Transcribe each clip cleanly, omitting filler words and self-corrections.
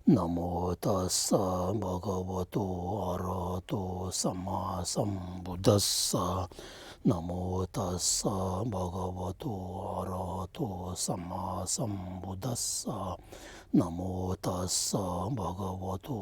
Namo tassa bhagavato arahato samma sambuddhassa. Namo tassa bhagavato arahato samma sambuddhassa. Namo tassa bhagavato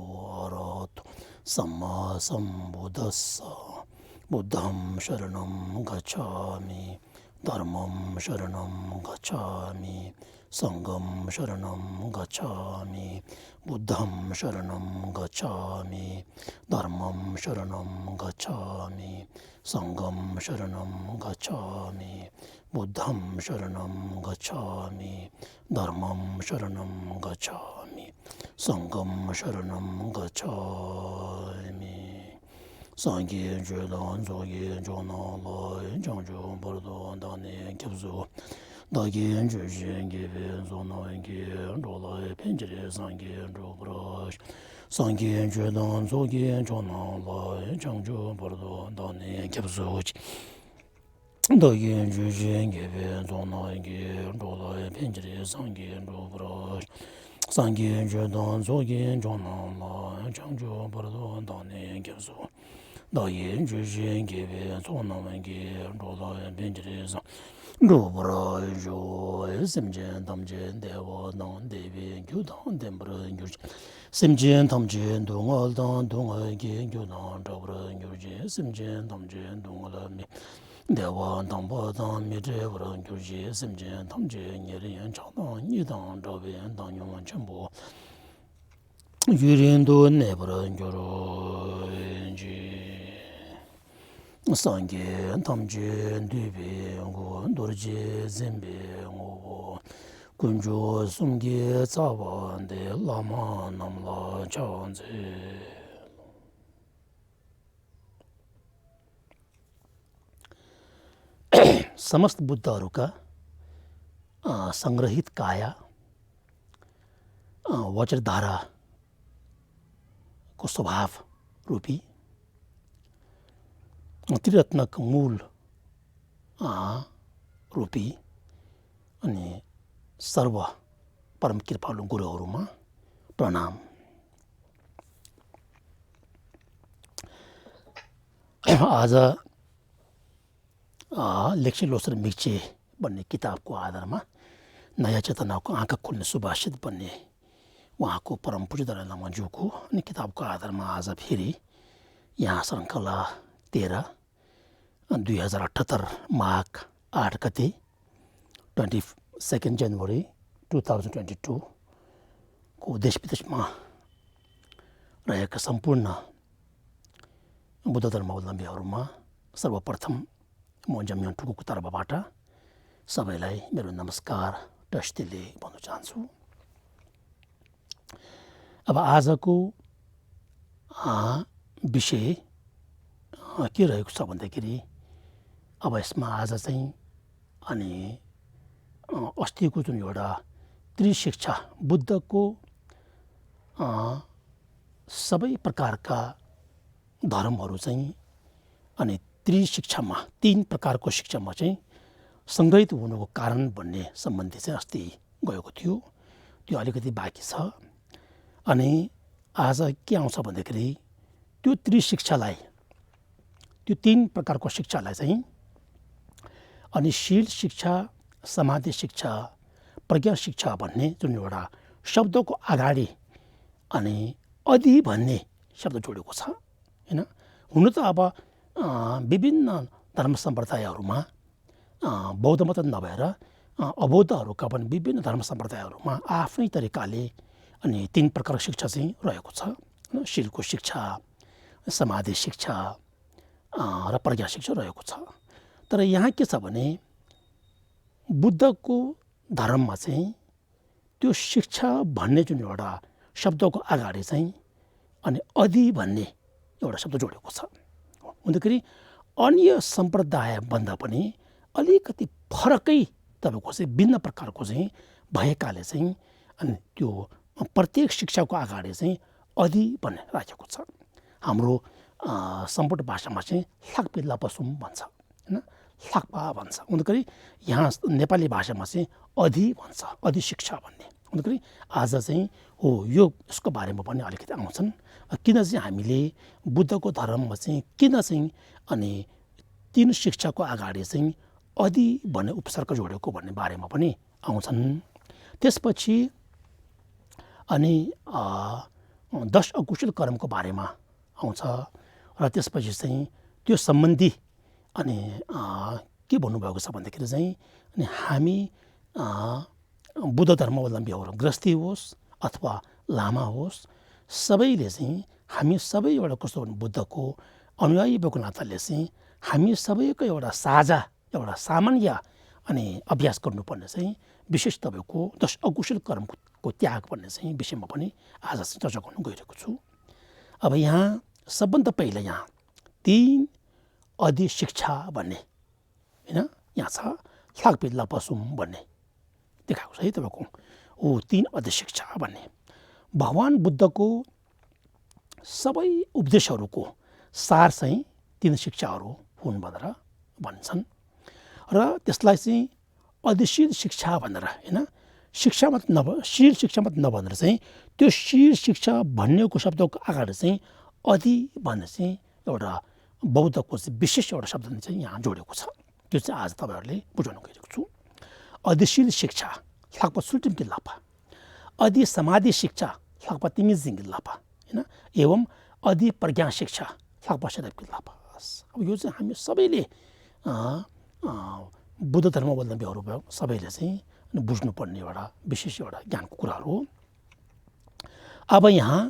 arahato samma sambuddhassa. Buddham sharanam gacchami. Dharmam sharanam gacchami. Sangam sharanam gacchami. Buddham sharanam gacchami. Dharmam sharanam gacchami. Sangam sharanam gacchami. Buddham sharanam gacchami. Dharmam sharanam gacchami. Sangam sharanam gacchami. Sangye Judan Zoye Jona Lai Jangjo Bardo Dane Kibzu Dagi Jujin Gibi Zona Gi Rola Pinjiri Sangye Robrash Sangye Judan Zoye Jona Lai Jangjo Bardo Dane Kibzu Dagi Jujin Gibi Zona Gi Rola Pinjiri Sangye Robrash Sangye Judan Zoye Jona Lai Jangjo Bardo Dane Kibzu Dāyēn jūshēn gībē tsōnāmēn gī rōlāyēn bēnchirē sāng rōparā yō sēmchēn tamchēn dēwā dāng dēbēn gyū dāng dēmbarā gyūrchē sēmchēn tamchēn dōngāl dāng dōngāl gī gyū dāng chāparā gyūrchē sēmchēn tamchēn dōngāl mē dēwā dāng bā dāng mē chēparā gyūrchē sēmchēn tamchēn nyērēn chā dāng nī dāng chāpēn dāng yōng chēmbō yūrēn dō nēparā gyūrchē Sangye tamje dübe ngo dorje zembe ngo kunjo sumge tsaba de lama namla chanze समस्त बुद्धहरूका संग्रहित काया वज्रधाराको स्वभाव रूपी त्रिरत्नक मूल रूपी अनि सर्व परम कृपालु गुरुहरूमा प्रणाम। आज लेक्सी लोसर मिक्चे भन्ने किताबको आधारमा नयाँ चेतनाको आँखा खुल्ने सुभाषित भन्ने उहाँको परम पूज्य दलाई लामाज्यूको अनि किताबको आधारमा आज फेरि यहाँ श्रृङ्खला 2078 माघ 8 गते 22 जनवरी 2022 को देश विदेशमा रहेका सम्पूर्ण बुद्ध धर्मावलम्बीहरूमा सर्वप्रथम म जमयन्टुको तर्फबाट सबैलाई मेरो नमस्कार टस्टीले भन्न चाहन्छु। अब आजको विषय के रहेको छ भन्दाखेरि अब यसमा आज चाहिँ अनि अस्तिको जुन एउटा त्रिशिक्षा बुद्धको सबै प्रकारका धर्महरू चाहिँ अनि त्रिशिक्षामा 3 प्रकारको शिक्षामा चाहिँ संग्रहित हुनुको कारण भन्ने सम्बन्धी चाहिँ अस्ति गएको थियो, त्यो अलिकति बाँकी छ। अनि आज के आउँछ भन्दाखेरि त्यो त्रिशिक्षालाई त्यो 3 प्रकारको शिक्षालाई चाहिँ अनि शील शिक्षा, समाधि शिक्षा, प्रज्ञा शिक्षा भन्ने जुन एउटा शब्दको अगाडि अनि अधि भन्ने शब्द जोडेको छ हैन। हुन त अब विभिन्न धर्म सम्प्रदायहरूमा बौद्ध मात्र नभएर अबौद्धहरूका पनि विभिन्न धर्म सम्प्रदायहरूमा आफ्नै तरिकाले अनि 3 प्रकारको शिक्षा चाहिँ रहेको छ। शीलको शिक्षा, समाधि शिक्षा र प्रज्ञा शिक्षा रहेको छ। तर यहाँ के छ भने बुद्धको धर्ममा चाहिँ त्यो शिक्षा भन्ने जुन एउटा शब्दको अगाडि चाहिँ अनि अधि भन्ने एउटा शब्द जोडेको छ। हुँदाखेरि अन्य सम्प्रदायभन्दा पनि अलिकति फरकै तपाईँको चाहिँ भिन्न प्रकारको चाहिँ भएकाले चाहिँ अनि त्यो प्रत्येक शिक्षाको अगाडि चाहिँ अधि भन्ने राखेको छ। हाम्रो सम्पूर्ण भाषामा चाहिँ लाक्पे लापसुम भन्छ हैन, लाक्पा भन्छ। हुँदाखेरि यहाँ नेपाली भाषामा चाहिँ अधि भन्छ, अधि शिक्षा भन्ने अन्तखेरि आज चाहिँ हो यसको बारेमा पनि अलिकति आउँछन्। किन चाहिँ हामीले बुद्धको धर्ममा चाहिँ किन चाहिँ अनि 3 शिक्षाको अगाडि चाहिँ अधि भन्ने उपसर्ग जोडेको भन्ने बारेमा पनि आउँछन्। त्यसपछि अनि 10 अकुशल कर्मको बारेमा आउँछ र त्यसपछि चाहिँ त्यो सम्बन्धी अनि के भन्नुभएको छ भन्दाखेरि चाहिँ अनि हामी बुद्ध धर्मावलम्बीहरू गृहस्थी होस् अथवा लामा होस्, सबैले चाहिँ हामी सबै एउटा कस्तो भने बुद्धको अनुयायी भएको नाताले चाहिँ हामी सबैको एउटा साझा एउटा सामान्य अनि अभ्यास गर्नुपर्ने चाहिँ विशेष तपाईँको 10 अकुशल कर्मको त्याग भन्ने चाहिँ विषयमा पनि आज चाहिँ चर्चा गर्नु गइरहेको छु। अब यहाँ सबभन्दा पहिला यहाँ 3 अधि शिक्षा भन्ने होइन यहाँ छ लाग्पे लपसुम भन्ने देखाएको छ है तपाईँको 3 अधि शिक्षा भन्ने भगवान् बुद्धको सबै उपदेशहरूको सार चाहिँ 3 शिक्षाहरू हुन् भनेर भन्छन् र त्यसलाई चाहिँ अधिशील शिक्षा भनेर होइन शिक्षा मात्र शील शिक्षा मात्र नभनेर चाहिँ त्यो शील शिक्षा भन्नेको शब्दको अगाडि चाहिँ अधि भन्ने चाहिँ एउटा बौद्धको चाहिँ विशेष एउटा शब्द चाहिँ यहाँ जोडेको छ। त्यो चाहिँ आज तपाईँहरूले बुझाउन गइरहेको छु। अधिशील शिक्षा लाग्पा सुल्टिम्की लापा, अधि समाधि शिक्षा लाग्पा तिमिजिङ लापा होइन एवं अधि प्रज्ञा शिक्षा लाग्पा सेदपकी लापा। अब यो चाहिँ हामी सबैले बुद्ध धर्मावलम्बीहरू सबैले चाहिँ बुझ्नुपर्ने एउटा विशेष एउटा ज्ञानको कुराहरू हो। अब यहाँ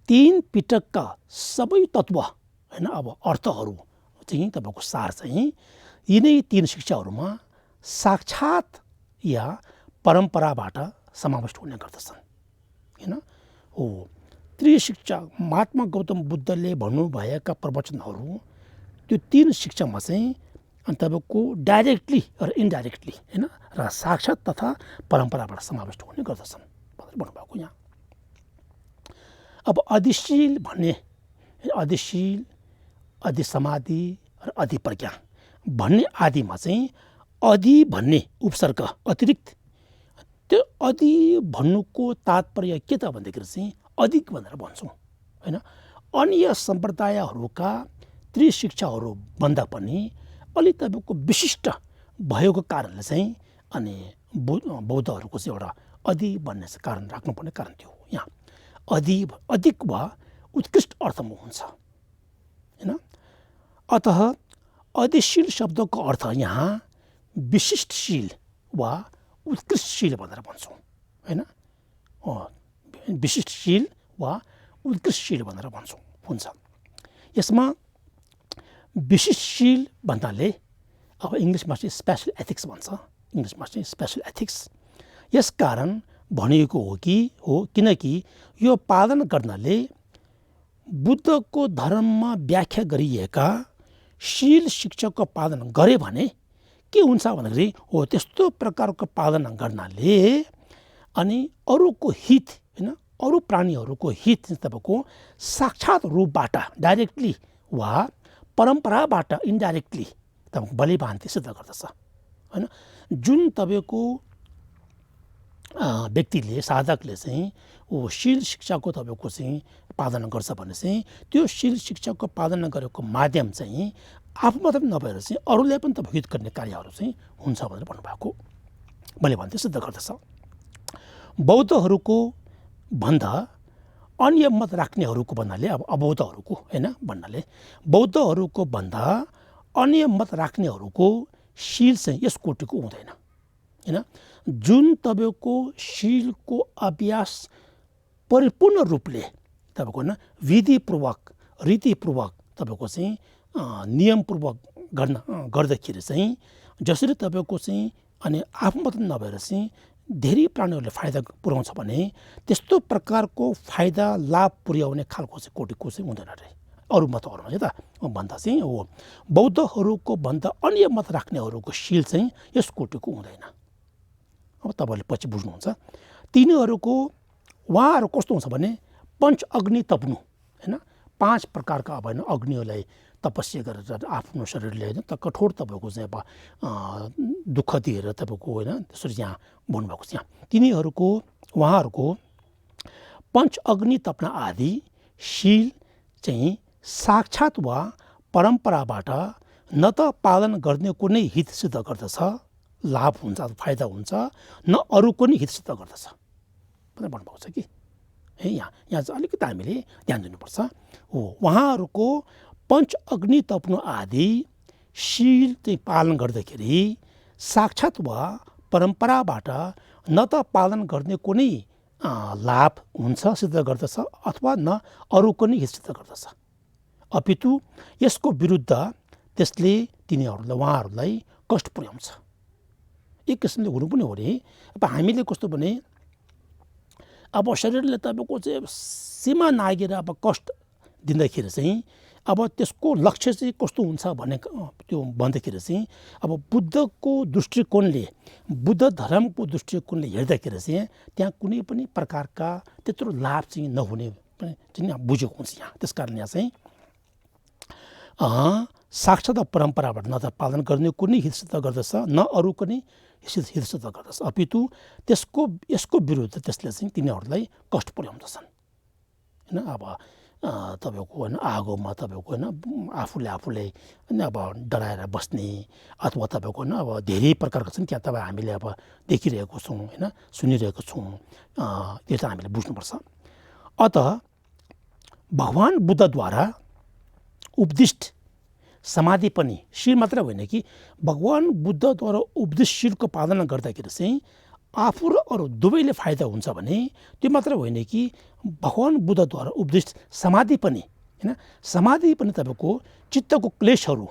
3 पिटकका सबै तत्त्व होइन अब अर्थहरू चाहिँ तपाईँको सार चाहिँ यिनै 3 शिक्षाहरूमा साक्षात या परम्पराबाट समाविष्ट हुने गर्दछन् होइन हो। त्रिशिक्षा महात्मा गौतम बुद्धले भन्नुभएका प्रवचनहरू त्यो 3 शिक्षामा चाहिँ अनि तपाईँको डाइरेक्टली र इन्डाइरेक्टली होइन र साक्षात तथा परम्पराबाट समाविष्ट हुने गर्दछन् भनेर भन्नुभएको यहाँ। अब अधिशील भन्ने अधिशील अधि समाधि र अधि प्रज्ञा भन्ने आदिमा चाहिँ अधि भन्ने उपसर्ग अतिरिक्त त्यो अधि भन्नुको तात्पर्य के त भन्दाखेरि चाहिँ अधिक भनेर भन्छौँ होइन। अन्य सम्प्रदायहरूका त्रिशिक्षाहरू भन्दा पनि अलि तपाईँको विशिष्ट भएको कारणले चाहिँ अनि बौद्धहरूको चाहिँ एउटा अधि भन्ने चाहिँ कारण राख्नुपर्ने कारण थियो। यहाँ अधि अधिक वा उत्कृष्ट अर्थमा हुन्छ होइन। अतः अधिशील शब्दको अर्थ यहाँ विशिष्टशील वा उत्कृष्टशील भनेर भन्छौँ होइन। विशिष्टशील वा उत्कृष्टशील भनेर भन्छौँ हुन्छ। यसमा विशिष्टशील भन्नाले अब इङ्ग्लिसमा चाहिँ स्पेसल एथिक्स भन्छ, इङ्ग्लिसमा चाहिँ स्पेसल एथिक्स। यसकारण भनिएको हो किनकि यो पालन गर्नाले बुद्धको धर्ममा व्याख्या गरिएका शील शिक्षाको पालन गरे भने के हुन्छ भन्दाखेरि हो त्यस्तो प्रकारको पालन गर्नाले अनि अरूको हित होइन अरू प्राणीहरूको हित तपाईँको साक्षात रूपबाट डाइरेक्टली वा परम्पराबाट इन्डाइरेक्टली तपाईँको बलिभान्ति सिद्ध गर्दछ होइन। जुन तपाईँको व्यक्तिले साधकले चाहिँ शील शिक्षाको तपाईँको चाहिँ पालन गर्छ भने चाहिँ त्यो शील शिक्षाको पालन गरेको माध्यम चाहिँ आफू मात्र नभएर चाहिँ अरूलाई पनि तपाईँको हित गर्ने कार्यहरू चाहिँ हुन्छ भनेर भन्नुभएको बलिभान्ति सिद्ध गर्दछ। बौद्धहरूको भन्दा अन्य मत राख्नेहरूको भन्नाले अब अबौद्धहरूको होइन भन्नाले बौद्धहरूको भन्दा अन्य मत राख्नेहरूको शील चाहिँ यस कोटिको हुँदैन होइन। जुन तपाईँको शीलको अभ्यास परिपूर्ण रूपले तपाईँको होइन विधिपूर्वक रीतिपूर्वक तपाईँको चाहिँ नियमपूर्वक गर्दाखेरि चाहिँ जसरी तपाईँको चाहिँ अनि आफू मात्र नभएर चाहिँ धेरै प्राणीहरूले फाइदा पुर्याउँछ भने त्यस्तो प्रकारको फाइदा लाभ पुर्याउने खालको चाहिँ कोटिको चाहिँ हुँदैन अरे अरू मतहरूमा चाहिँ त भन्दा चाहिँ हो। बौद्धहरूको भन्दा अन्य मत राख्नेहरूको शील चाहिँ यस कोटिको हुँदैन। अब तपाईँहरूले पछि बुझ्नुहुन्छ तिनीहरूको उहाँहरू कस्तो हुन्छ भने पञ्च अग्नि तप्नु होइन 5 प्रकारका अब होइन अग्निहरूलाई तपस्या गरेर आफ्नो शरीरले होइन त कठोर तपाईँको चाहिँ अब दुःख दिएर तपाईँको होइन त्यसरी यहाँ भन्नुभएको छ। यहाँ तिनीहरूको उहाँहरूको पञ्च अग्नि तपना आदि शील चाहिँ साक्षात वा परम्पराबाट न त पालन गर्ने कुनै हित सिद्ध गर्दछ, लाभ हुन्छ, फाइदा हुन्छ, न अरूको नै हित सिद्ध गर्दछ भनेर भन्नुभएको छ कि है। यहाँ चाहिँ अलिकति हामीले ध्यान दिनुपर्छ। हो, उहाँहरूको पञ्च अग्नि तप्नु आदि शील चाहिँ पालन गर्दाखेरि साक्षात वा परम्पराबाट न त पालन गर्ने कुनै लाभ हुन्छ, सिद्ध गर्दछ, अथवा न अरूको नै हित सिद्ध गर्दछ, अपितु यसको विरुद्ध त्यसले उहाँहरूलाई कष्ट पुर्याउँछ। एक किसिमले हुनु पनि हो रे। अब हामीले कस्तो भने अब शरीरले तपाईँको चाहिँ सीमा नागेर अब कष्ट दिँदाखेरि चाहिँ अब त्यसको लक्ष्य चाहिँ कस्तो हुन्छ भन्ने त्यो भन्दाखेरि चाहिँ अब बुद्धको दृष्टिकोणले, बुद्ध धर्मको दृष्टिकोणले हेर्दाखेरि चाहिँ त्यहाँ कुनै पनि प्रकारका त्यत्रो लाभ चाहिँ नहुने चाहिँ बुझेको हुन्छ यहाँ। त्यस कारण यहाँ चाहिँ साक्षात परम्पराबाट न त पालन गर्ने कुनै हित सिद्ध गर्दछ, न अरूको नै हित सिद्ध गर्दछ, अपितु यसको विरुद्ध त्यसले चाहिँ तिनीहरूलाई कष्ट पुर्याउँदछन् होइन। अब तपाईँको होइन आगोमा तपाईँको होइन आफूले होइन अब डराएर बस्ने अथवा तपाईँको होइन अब धेरै प्रकारका छन् त्यहाँ तपाईँ हामीले अब देखिरहेको छौँ होइन, सुनिरहेको छौँ, त्यो चाहिँ हामीले बुझ्नुपर्छ। अत भगवान् बुद्धद्वारा उपदिष्ट समाधि पनि शील मात्र होइन कि भगवान् बुद्धद्वारा उपदिष्ट शीलको पालना गर्दाखेरि चाहिँ आफू र अरू दुवैले फाइदा हुन्छ भने त्यो मात्र होइन कि भगवान् बुद्धद्वारा उपदिष्ट समाधि पनि होइन, समाधि पनि तपाईँको चित्तको क्लेशहरू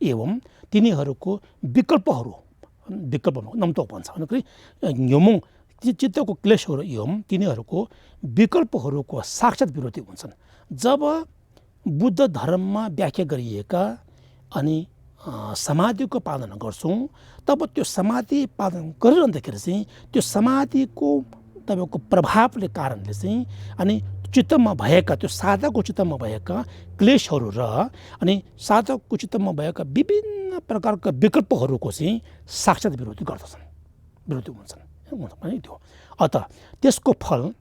एवं तिनीहरूको विकल्प नम्तो भन्छ भन्दाखेरि न्योमुङ चित्तको क्लेशहरू एवं तिनीहरूको विकल्पहरूको साक्षात् विरोधी हुन्छन्। जब बुद्ध धर्ममा व्याख्या गरिएका अनि समाधिको पालना गर्छौँ तब त्यो समाधि पालन गरिरहँदाखेरि चाहिँ त्यो समाधिको तपाईँको प्रभावले कारणले चाहिँ अनि चित्तमा भएका त्यो साधकको चित्तमा भएका क्लेशहरू र अनि साधकको चित्तमा भएका विभिन्न प्रकारका विकल्पहरूको चाहिँ साक्षात् विरोधी गर्दछन्, विरोधी हुन्छन् त्यो। अत त्यसको फल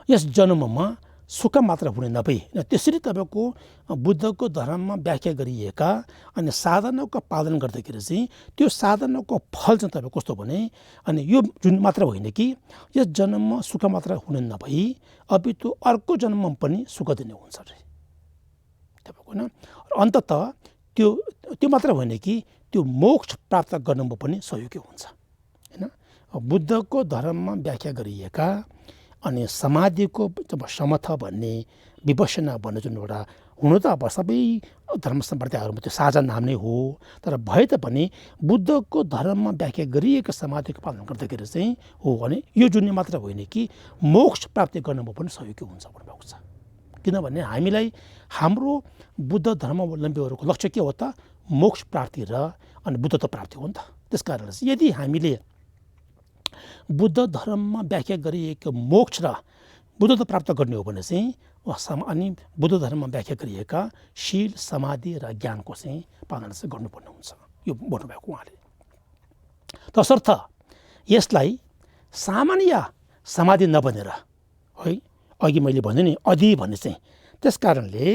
यस जन्ममा सुख मात्र हुने नभई त्यसरी तपाईँको बुद्धको धर्ममा व्याख्या गरिएका अनि साधनाको पालन गर्दाखेरि चाहिँ त्यो साधनाको फल चाहिँ तपाईँको कस्तो भने अनि यो जुन मात्र होइन कि यस जन्ममा सुख मात्र हुने नभई अपितु अर्को जन्ममा पनि सुख दिने हुन्छ अरे तपाईँको होइन। अन्तत त्यो मात्र होइन कि त्यो मोक्ष प्राप्त गर्नुमा पनि सहयोगी हुन्छ होइन। बुद्धको धर्ममा व्याख्या गरिएका अनि समाधिको जब समथ भन्ने विपश्यना भन्ने जुन एउटा हुनु त अब सबै धर्म सम्प्रदायहरूमा त्यो साझा नाम नै हो, तर भए तापनि बुद्धको धर्ममा व्याख्या गरिएको समाधिको पालन गर्दाखेरि चाहिँ हो भने यो जुन मात्र होइन कि मोक्ष प्राप्ति गर्नुमा पनि सहयोगी हुन्छ भन्नुभएको छ। किनभने हामीलाई हाम्रो बुद्ध धर्मावलम्बीहरूको लक्ष्य के हो त मोक्ष प्राप्ति र अनि बुद्धत्व प्राप्ति हो नि त। त्यस कारण यदि हामीले बुद्ध धर्ममा व्याख्या गरिएको मोक्ष र बुद्धत्व प्राप्त गर्ने हो भने चाहिँ अनि बुद्ध धर्ममा व्याख्या गरिएका शील समाधि र ज्ञानको चाहिँ पालना चाहिँ गर्नुपर्ने हुन्छ यो भन्नुभएको उहाँले। तसर्थ यसलाई सामान्य समाधि नबनेर है अघि मैले भने नि अधि भन्ने चाहिँ त्यस कारणले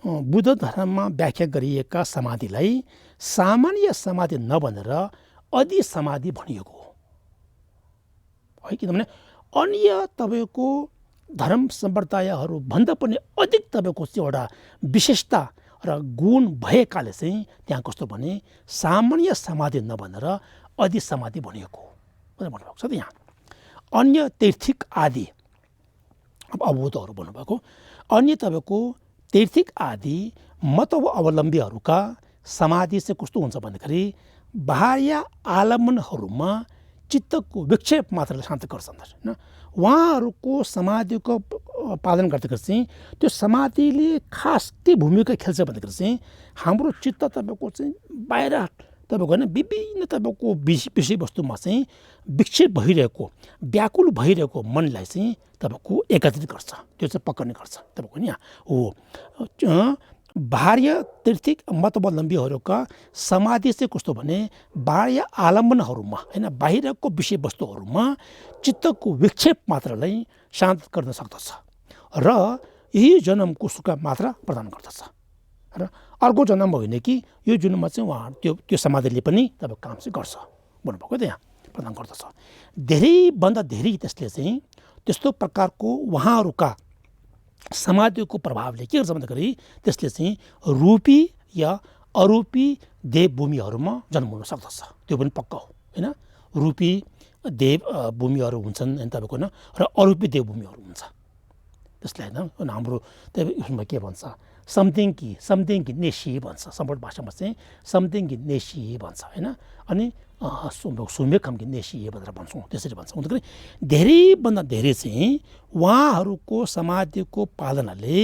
बुद्ध धर्ममा व्याख्या गरिएका समाधिलाई सामान्य समाधि नबनेर अधि समाधि भनिएको हो है। किनभने अन्य तपाईँको धर्म सम्प्रदायहरू भन्दा पनि अधिक तपाईँको एउटा विशेषता र गुण भएकाले चाहिँ त्यहाँ कस्तो भने सामान्य समाधि नभनेर अधि समाधि भनिएको हो भनेर भन्नुभएको छ। त यहाँ अन्य तीर्थिक आदि अब अवधूतहरू भन्नुभएको अन्य तपाईँको तीर्थिक आदि मत अवलम्बीहरूका समाधि चाहिँ कस्तो हुन्छ भन्दाखेरि बाह्य आलम्बनहरूमा चित्तको विक्षेप मात्रले शान्त गर्छन् होइन। उहाँहरूको समाधिको पालन गर्दाखेरि चाहिँ त्यो समाधिले खास के भूमिका खेल्छ भन्दाखेरि चाहिँ हाम्रो चित्त तपाईँको चाहिँ बाहिर तपाईँको होइन विभिन्न तपाईँको विषयवस्तुमा चाहिँ विक्षेप भइरहेको व्याकुल भइरहेको मनलाई चाहिँ तपाईँको एकत्रित गर्छ, त्यो चाहिँ पक्रिने गर्छ तपाईँको यहाँ हो। बाह्य तीर्थिक मतावलम्बीहरूका समाधि चाहिँ कस्तो भने बाह्य आलम्बनहरूमा होइन बाहिरको विषयवस्तुहरूमा चित्तको विक्षेप मात्रलाई शान्त गर्न सक्दछ र यही जन्मको सुख मात्र प्रदान गर्दछ र अर्को जन्म होइन कि यो जन्ममा चाहिँ उहाँ त्यो समाधिले पनि तपाईँ काम चाहिँ गर्छ भन्नुभएको त्यहाँ प्रदान गर्दछ। धेरैभन्दा धेरै त्यसले चाहिँ त्यस्तो प्रकारको उहाँहरूका समाधिको प्रभावले के गर्छ भन्दाखेरि त्यसले चाहिँ रूपी या अरूपी देवभूमिहरूमा जन्म हुन सक्दछ त्यो पनि पक्का हो होइन। रूपी देव भूमिहरू हुन्छन् होइन तपाईँको होइन र अरूपी देवभूमिहरू हुन्छ त्यसलाई होइन हाम्रो त्यो उसमा के भन्छ समथिङ कि नेसी भन्छ सम्पूर्ण भाषामा चाहिँ समथिङ कि नेसी भन्छ होइन। अनि सुमेक कि नेसी भनेर भन्छौँ त्यसरी भन्छौँ अन्तखेरि धेरैभन्दा धेरै चाहिँ उहाँहरूको समाधिको पालनाले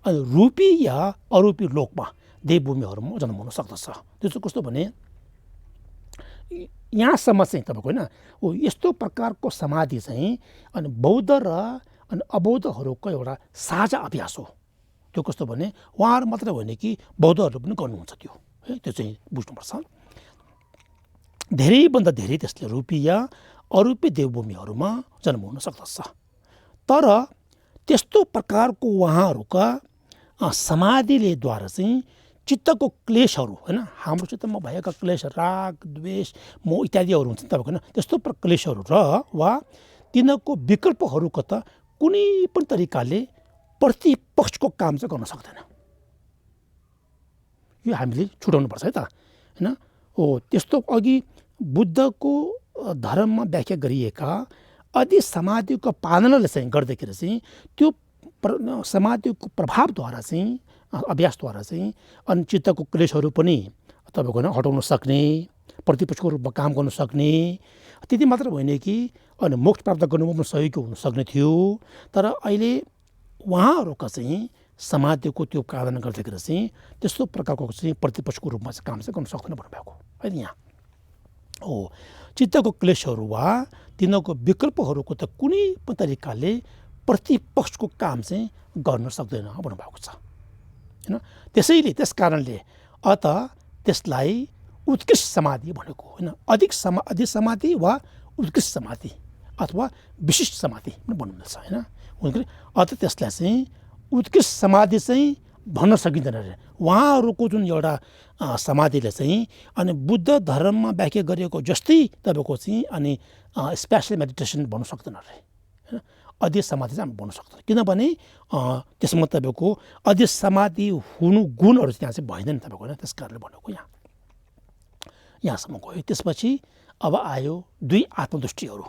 अनि रूपी या अरूपी लोकमा देवभूमिहरूमा जन्म हुन सक्दछ। त्यो चाहिँ कस्तो भने यहाँसम्म चाहिँ तपाईँको होइन यस्तो प्रकारको समाधि चाहिँ अनि बौद्ध र अनि अबौद्धहरूको एउटा साझा अभ्यास हो। त्यो कस्तो भने उहाँहरू मात्र होइन कि बौद्धहरूले पनि गर्नुहुन्छ त्यो है त्यो चाहिँ बुझ्नुपर्छ। धेरैभन्दा धेरै त्यसले रूपी या अरूपी देवभूमिहरूमा जन्म हुन सक्दछ तर त्यस्तो प्रकारको उहाँहरूका समाधिले द्वारा चाहिँ चित्तको क्लेशहरू होइन हाम्रो चित्तमा भएका क्लेश राग द्वेष मोह इत्यादिहरू हुन्छ तपाईँको होइन त्यस्तो क्लेशहरू र वा तिनीहरूको विकल्पहरूको त कुनै पनि तरिकाले प्रतिपक्षको काम चाहिँ गर्न सक्दैन। यो हामीले छुटाउनुपर्छ है त होइन। हो त्यस्तो अघि बुद्धको धर्ममा व्याख्या गरिएका आदि समाधिको पालनाले चाहिँ गर्दाखेरि चाहिँ त्यो समाधिको प्रभावद्वारा चाहिँ अभ्यासद्वारा चाहिँ अनि चित्तको क्लेशहरू पनि तपाईँको होइन हटाउन सक्ने प्रतिपक्षको रूपमा काम गर्न सक्ने त्यति मात्र होइन कि अनि मोक्ष प्राप्त गर्नुमा पनि सहयोगी हुन सक्ने थियो। तर अहिले उहाँहरूका चाहिँ समाधिको त्यो पालना गर्दाखेरि चाहिँ त्यस्तो प्रकारको चाहिँ प्रतिपक्षको रूपमा चाहिँ काम चाहिँ गर्न सक्दैन भन्नुभएको होइन। यहाँ हो चित्तको क्लेशहरू वा तिनीहरूको विकल्पहरूको त कुनै पनि तरिकाले प्रतिपक्षको काम चाहिँ गर्न सक्दैन भन्नुभएको छ होइन। त्यसैले त्यस कारणले अत त्यसलाई उत्कृष्ट समाधि भनेको होइन अधिक समाधि वा उत्कृष्ट समाधि अथवा विशिष्ट समाधि पनि भन्नुहुन्छ होइन। अत त्यसलाई चाहिँ उत्कृष्ट समाधि चाहिँ भन्न सकिँदैन अरे उहाँहरूको जुन एउटा समाधिले चाहिँ अनि बुद्ध धर्ममा व्याख्या गरिएको जस्तै तपाईँको चाहिँ अनि स्पेसल मेडिटेसन भन्नु सक्दैन अरे होइन। अध्यय समाधि चाहिँ हामी भन्नु सक्दैन किनभने त्यसमा तपाईँको अध्यय समाधि हुनु गुणहरू त्यहाँ चाहिँ भइँदैन तपाईँको होइन। त्यस कारणले भनेको यहाँसम्म गयो। त्यसपछि अब आयो दुई आत्मदृष्टिहरू।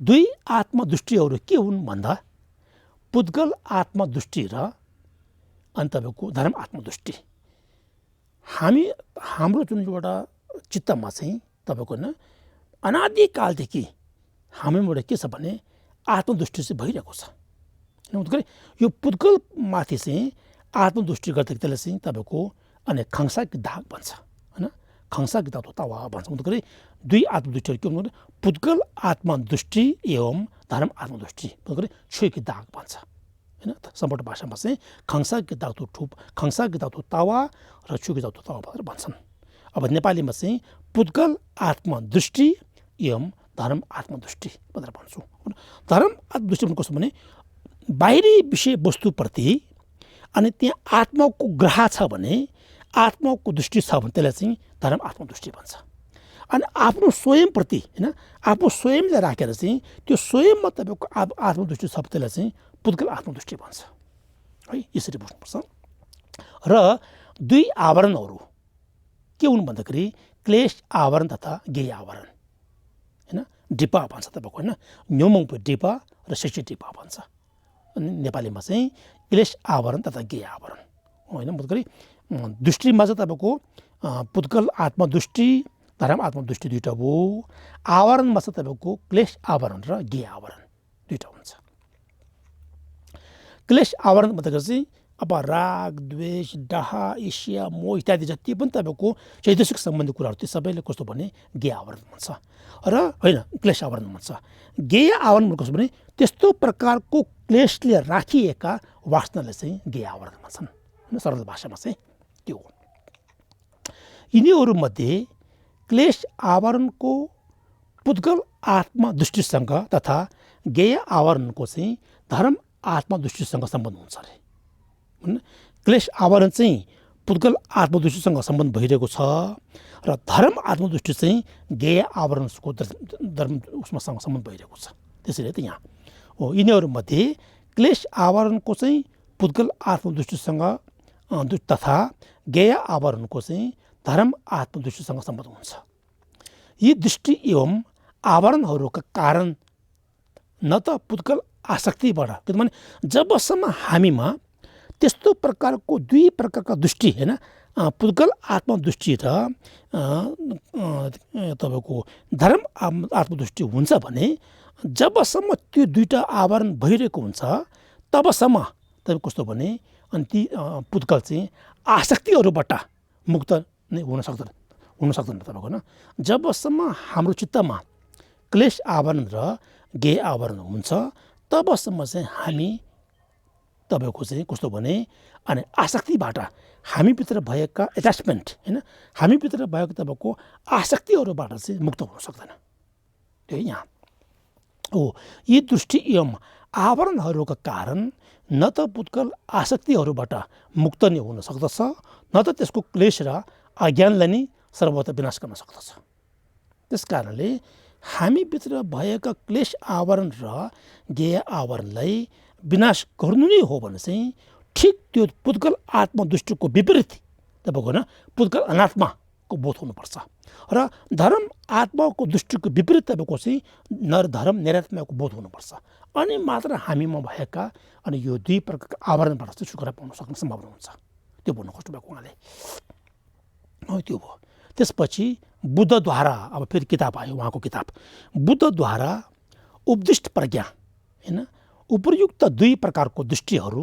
दुई आत्मदृष्टिहरू के हुन् भन्दा पुद्गल आत्मदृष्टि र अनि तपाईँको धर्म आत्मदृष्टि। हाम्रो जुन एउटा चित्तमा चाहिँ तपाईँको होइन अनादिकालदेखि हामीबाट के छ भने आत्मदृष्टि चाहिँ भइरहेको छ। यो पुद्गलमाथि चाहिँ आत्मदृष्टि गर्दाखेरि त्यसलाई चाहिँ तपाईँको अनि खङ्सा दाग भन्छ होइन। खङ्सा दाग तावा भन्छ। अन्तखेरि दुई आत्मदृष्टिहरू के भन्नु पुद्गल आत्मदृष्टि एवं धर्म आत्मदृष्टि अन्तखेरि छुकी दाग भन्छ होइन। सम्पूर्ण भाषामा चाहिँ खङ्सा दाग ठुप खङ्सा दाग तावा र छुकी दाग तावा भनेर भन्छन्। अब नेपालीमा चाहिँ पुद्गल आत्मदृष्टि एवं धर्म आत्मदृष्टि भनेर भन्छु। धर्म आत्मदृष्टि भन्नु कस्तो भने बाहिरी विषयवस्तुप्रति अनि त्यहाँ आत्माको ग्रह छ भने आत्माको दृष्टि छ भने त्यसलाई चाहिँ धर्म आत्मदृष्टि भन्छ। अनि आफ्नो स्वयंप्रति होइन आफू स्वयंलाई राखेर चाहिँ त्यो स्वयंमा तपाईँको आत्मदृष्टि छ त्यसलाई चाहिँ पुद्गल आत्मदृष्टि भन्छ है। यसरी बुझ्नुपर्छ। र दुई आवरणहरू के हुन् भन्दाखेरि क्लेश आवरण तथा गेय आवरण होइन। डिपा भन्छ तपाईँको होइन न्योमङको डिपा र शिक्षित डिपा भन्छ। अनि नेपालीमा चाहिँ क्लेश आवरण तथा गेय आवरण होइन। भन्दाखेरि दृष्टिमा चाहिँ तपाईँको पुद्गल आत्मदृष्टि धर्म आत्मदृष्टि दुईवटा हो। आवरणमा चाहिँ तपाईँको क्लेश आवरण र गेय आवरण दुईवटा हुन्छ। क्लेश आवरण भन्दाखेरि चाहिँ अब राग द्वेष डाहा ईर्ष्या मोह इत्यादि जति पनि तपाईँको चैतसिक सम्बन्धी कुराहरू त्यो सबैले कस्तो भने गेय आवरण भन्छ र होइन क्लेश आवरण भन्छ। गेय आवरण कस्तो भने त्यस्तो प्रकारको क्लेशले राखिएका वासनाले चाहिँ गेय आवरण भन्छन् होइन, सरल भाषामा चाहिँ त्यो हो। यिनीहरूमध्ये क्लेश आवरणको पुद्गल आत्मा दृष्टिसँग तथा गेय आवरणको चाहिँ धर्म आत्मा दृष्टिसँग सम्बन्ध हुन्छ अरे होइन। क्लेश आवरण चाहिँ पुद्गल आत्मदृष्टिसँग सम्बन्ध भइरहेको छ र धर्म आत्मदृष्टि चाहिँ गेय आवरणको धर्म उसमासँग सम्बन्ध भइरहेको छ। त्यसैले त यहाँ हो यिनीहरूमध्ये क्लेश आवरणको चाहिँ पुद्गल आत्मदृष्टिसँग तथा गेय आवरणको चाहिँ धर्म आत्मदृष्टिसँग सम्बन्ध हुन्छ। यी दृष्टि एवं आवरणहरूका कारण न त पुद्गल आसक्तिबाट, किनभने जबसम्म हामीमा त्यस्तो प्रकारको दुई प्रकारका दृष्टि होइन, पुद्गल आत्मदृष्टि र तपाईँको धर्म आत्मदृष्टि हुन्छ भने जबसम्म त्यो दुईवटा आवरण भइरहेको हुन्छ तबसम्म तपाईँ कस्तो भने अनि ती पुद्गल चाहिँ आसक्तिहरूबाट मुक्त नै हुन सक्दैन तपाईँको होइन। जबसम्म हाम्रो चित्तमा क्लेश आवरण र गेय आवरण हुन्छ तबसम्म चाहिँ हामी तपाईँको चाहिँ कस्तो भने अनि आसक्तिबाट हामीभित्र भएका एट्याचमेन्ट होइन, हामीभित्र भएको तपाईँको आसक्तिहरूबाट चाहिँ मुक्त हुन सक्दैन। त्यो यहाँ हो यी दृष्टि एवं आवरणहरूका कारण न त पुद्गल आसक्तिहरूबाट मुक्त नै हुन सक्दछ न त त्यसको क्लेश र अज्ञानलाई नै सर्वथा विनाश गर्न सक्दछ। त्यस कारणले हामीभित्र भएका क्लेश आवरण र गेय आवरणलाई विनाश गर्नु नै हो भने चाहिँ ठिक त्यो पुद्गल आत्मदृष्टिको विपरीत तपाईँको होइन पुद्गल अनात्माको बोध हुनुपर्छ र धर्म आत्माको दृष्टिको विपरीत तपाईँको चाहिँ धर्म निरात्माको बोध हुनुपर्छ। अनि मात्र हामीमा भएका अनि यो दुई प्रकारका आवरणबाट चाहिँ छुटकारा पाउन सक्ने सम्भावना हुन्छ। त्यो भन्नु खोज्नु भएको उहाँले त्यो भयो। त्यसपछि बुद्धद्वारा अब फेरि किताब आयो उहाँको किताब बुद्धद्वारा उपदिष्ट प्रज्ञा होइन, उपयुक्त दुई प्रकारको दृष्टिहरू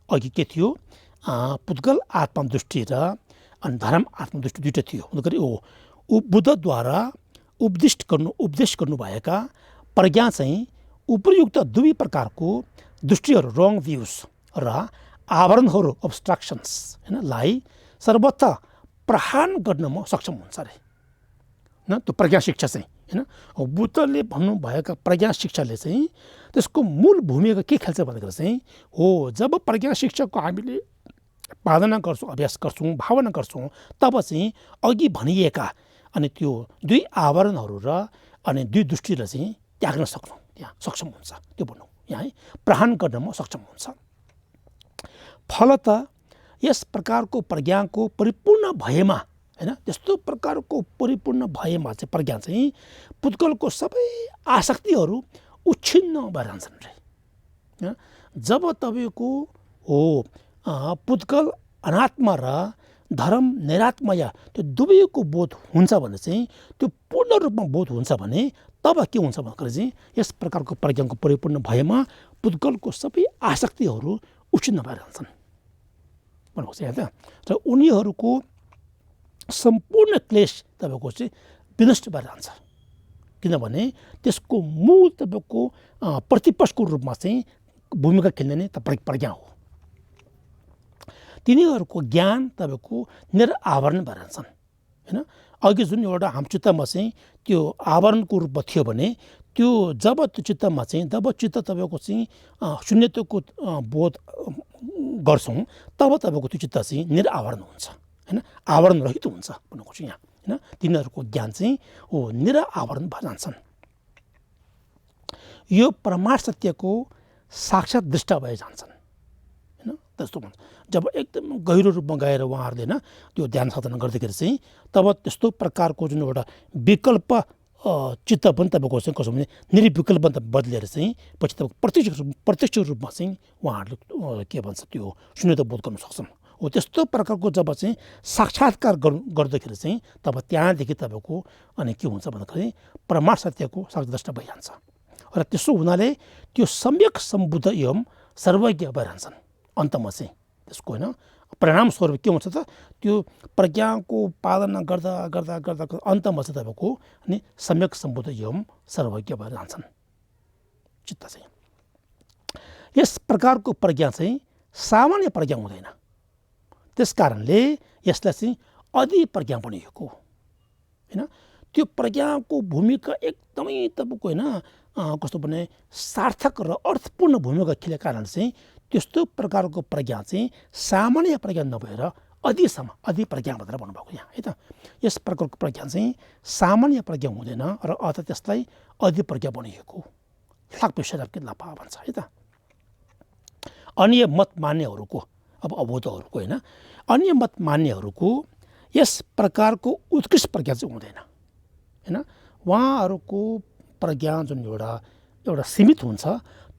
अघि के थियो पुद्गल आत्मदृष्टि र अनि धर्म आत्मदृष्टि दुईवटा थियो। बुद्धद्वारा उपदेश गर्नुभएका प्रज्ञा चाहिँ उपयुक्त दुई प्रकारको दृष्टिहरू रङ भ्युज र आवरणहरू अब्स्ट्राक्सन्स होइन लाई सर्वत्र प्रहार गर्नमा सक्षम हुन्छ अरे न त्यो प्रज्ञा शिक्षा चाहिँ होइन। बुद्धले भन्नुभएका प्रज्ञा शिक्षाले चाहिँ त्यसको मूल भूमिका के खेल्छ भन्दाखेरि चाहिँ हो जब प्रज्ञा शिक्षाको हामीले पालना गर्छौँ अभ्यास गर्छौँ भावना गर्छौँ तब चाहिँ अघि भनिएका अनि त्यो दुई आवरणहरू र अनि दुई दृष्टिलाई चाहिँ त्याग्न सक्नु त्यहाँ सक्षम हुन्छ। त्यो भन्नु यहाँ है प्रहार गर्नमा सक्षम हुन्छ। फलत यस प्रकारको प्रज्ञाको परिपूर्ण भएमा होइन त्यस्तो प्रकारको परिपूर्ण भएमा चाहिँ प्रज्ञा चाहिँ पुद्गलको सबै आसक्तिहरू उच्छिन्न भएर जान्छन् रे। जब तपाईँको हो पुद्गल अनात्मा र धर्म निरात्मय त्यो दुवैको बोध हुन्छ भने चाहिँ त्यो पूर्ण रूपमा बोध हुन्छ भने तब के हुन्छ भन्दाखेरि चाहिँ यस प्रकारको प्रज्ञाको परिपूर्ण भएमा पुद्गलको सबै आसक्तिहरू उच्छिन्न भएर जान्छन् भन्नु खोज्छ यहाँ त र उनीहरूको सम्पूर्ण क्लेश तपाईँको चाहिँ विनष्ट भएर जान्छ। किनभने त्यसको मूल तपाईँको प्रतिपक्षको रूपमा चाहिँ भूमिका खेल्ने नै त प्रज्ञा हो। तिनीहरूको ज्ञान तपाईँको निरावरण भएर जान्छन् होइन। अघि जुन एउटा हाम्रो चित्तमा चाहिँ त्यो आवरणको रूपमा थियो भने त्यो जब त्यो चित्तमा चाहिँ जब चित्त तपाईँको चाहिँ शून्यताको बोध गर्छौँ तब तपाईँको त्यो चित्त चाहिँ निरावरण हुन्छ होइन, आवरण रहित हुन्छ भन्नु खोज्छु यहाँ होइन। तिनीहरूको ज्ञान चाहिँ हो निरावरण भएर जान्छन्। यो परमार्थ सत्यको साक्षात् दृष्टा भए जान्छन् होइन। त्यस्तो भन्छ जब एकदम गहिरो रूपमा गएर उहाँहरूले होइन त्यो ध्यान साधना गर्दाखेरि चाहिँ तब त्यस्तो प्रकारको जुन एउटा विकल्प चित्त पनि तपाईँको चाहिँ कसो भने निर्विकल्प बदलेर चाहिँ पछि तपाईँ प्रत्यक्ष रूपमा चाहिँ उहाँहरूले के भन्छ त्यो शून्यता बोध गर्न सक्छन्। हो त्यस्तो प्रकारको जब चाहिँ साक्षात्कार गर्दाखेरि चाहिँ तब त्यहाँदेखि तपाईँको अनि के हुन्छ भन्दाखेरि परमार्थ सत्यको साक्षात् भइहाल्छ र त्यसो हुनाले त्यो सम्यक सम्बुद्ध एवं सर्वज्ञ भइरहन्छन्। अन्तमा चाहिँ त्यसको होइन परिणाम स्वरूप के हुन्छ त त्यो प्रज्ञाको पालना गर्दा गर्दा गर्दा अन्तमा चाहिँ तपाईँको अनि सम्यक सम्बुद्ध एवं सर्वज्ञ भएर जान्छन् चित्त चाहिँ। यस प्रकारको प्रज्ञा चाहिँ सामान्य प्रज्ञा हुँदैन। त्यस कारणले यसलाई चाहिँ अधिप्रज्ञा भनिएको होइन। त्यो प्रज्ञाको भूमिका एकदमै तपाईँको होइन कस्तो भने सार्थक र अर्थपूर्ण भूमिका खेलेको कारण चाहिँ त्यस्तो प्रकारको प्रज्ञा चाहिँ सामान्य प्रज्ञा नभएर अधिप्रज्ञा भनेर भन्नुभएको यहाँ है त। यस प्रकारको प्रज्ञा चाहिँ सामान्य प्रज्ञा हुँदैन र अथ त्यसलाई अधिप्रज्ञा भनिएको लाग्पेसरके लापा भन्छ है त। अन्य मत मान्नेहरूको अब अबोधहरूको होइन, अन्य मत मान्नेहरूको यस प्रकारको उत्कृष्ट प्रज्ञा चाहिँ हुँदैन होइन। उहाँहरूको प्रज्ञा जुन एउटा सीमित हुन्छ,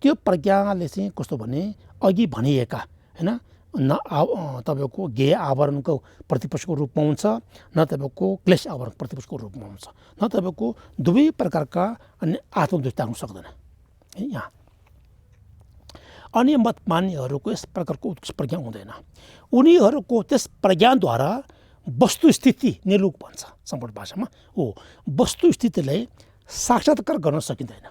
त्यो प्रज्ञाले चाहिँ कस्तो भने अघि भनिएका होइन न तपाईँको गेय आवरणको प्रतिपुष्पको रूपमा हुन्छ, न तपाईँको क्लेश आवरण प्रतिपुष्पको रूपमा हुन्छ, न तपाईँको दुवै प्रकारका अन्य आत्मदृष्टि हुन सक्दैन है। यहाँ अन्य मत मान्नेहरूको यस प्रकारको उत्कृष्ट प्रज्ञा हुँदैन। उनीहरूको त्यस प्रज्ञाद्वारा वस्तुस्थिति निरूप भन्छ सम्पूर्ण भाषामा हो, वस्तुस्थितिलाई साक्षात्कार गर्न सकिँदैन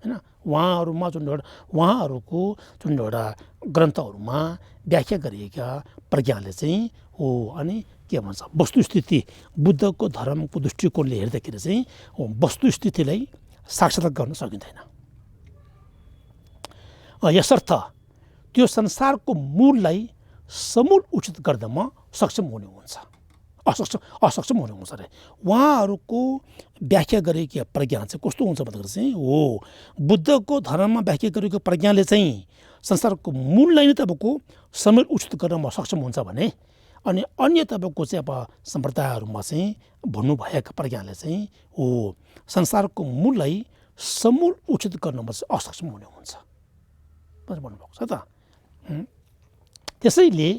होइन। उहाँहरूको जुन एउटा ग्रन्थहरूमा व्याख्या गरिएका प्रज्ञाले चाहिँ हो अनि के भन्छ वस्तुस्थिति बुद्धको धर्मको दृष्टिकोणले हेर्दाखेरि चाहिँ वस्तुस्थितिलाई साक्षात्कार गर्न सकिँदैन। यसर्थ त्यो संसारको मूललाई समूल उचित गर्नमा सक्षम हुने हुन्छ, असक्षम हुने हुन्छ अरे। उहाँहरूको व्याख्या गरेको प्रज्ञा चाहिँ कस्तो हुन्छ भन्दाखेरि चाहिँ हो बुद्धको धर्ममा व्याख्या गरेको प्रज्ञाले चाहिँ संसारको मूललाई नै तपाईँको समूल उचित गर्नमा सक्षम हुन्छ भने अनि अन्य तपाईँको चाहिँ अब सम्प्रदायहरूमा चाहिँ भन्नुभएका प्रज्ञाले चाहिँ हो संसारको मूललाई समूल उचित गर्नमा चाहिँ असक्षम हुने हुन्छ भन्नुभएको छ त। त्यसैले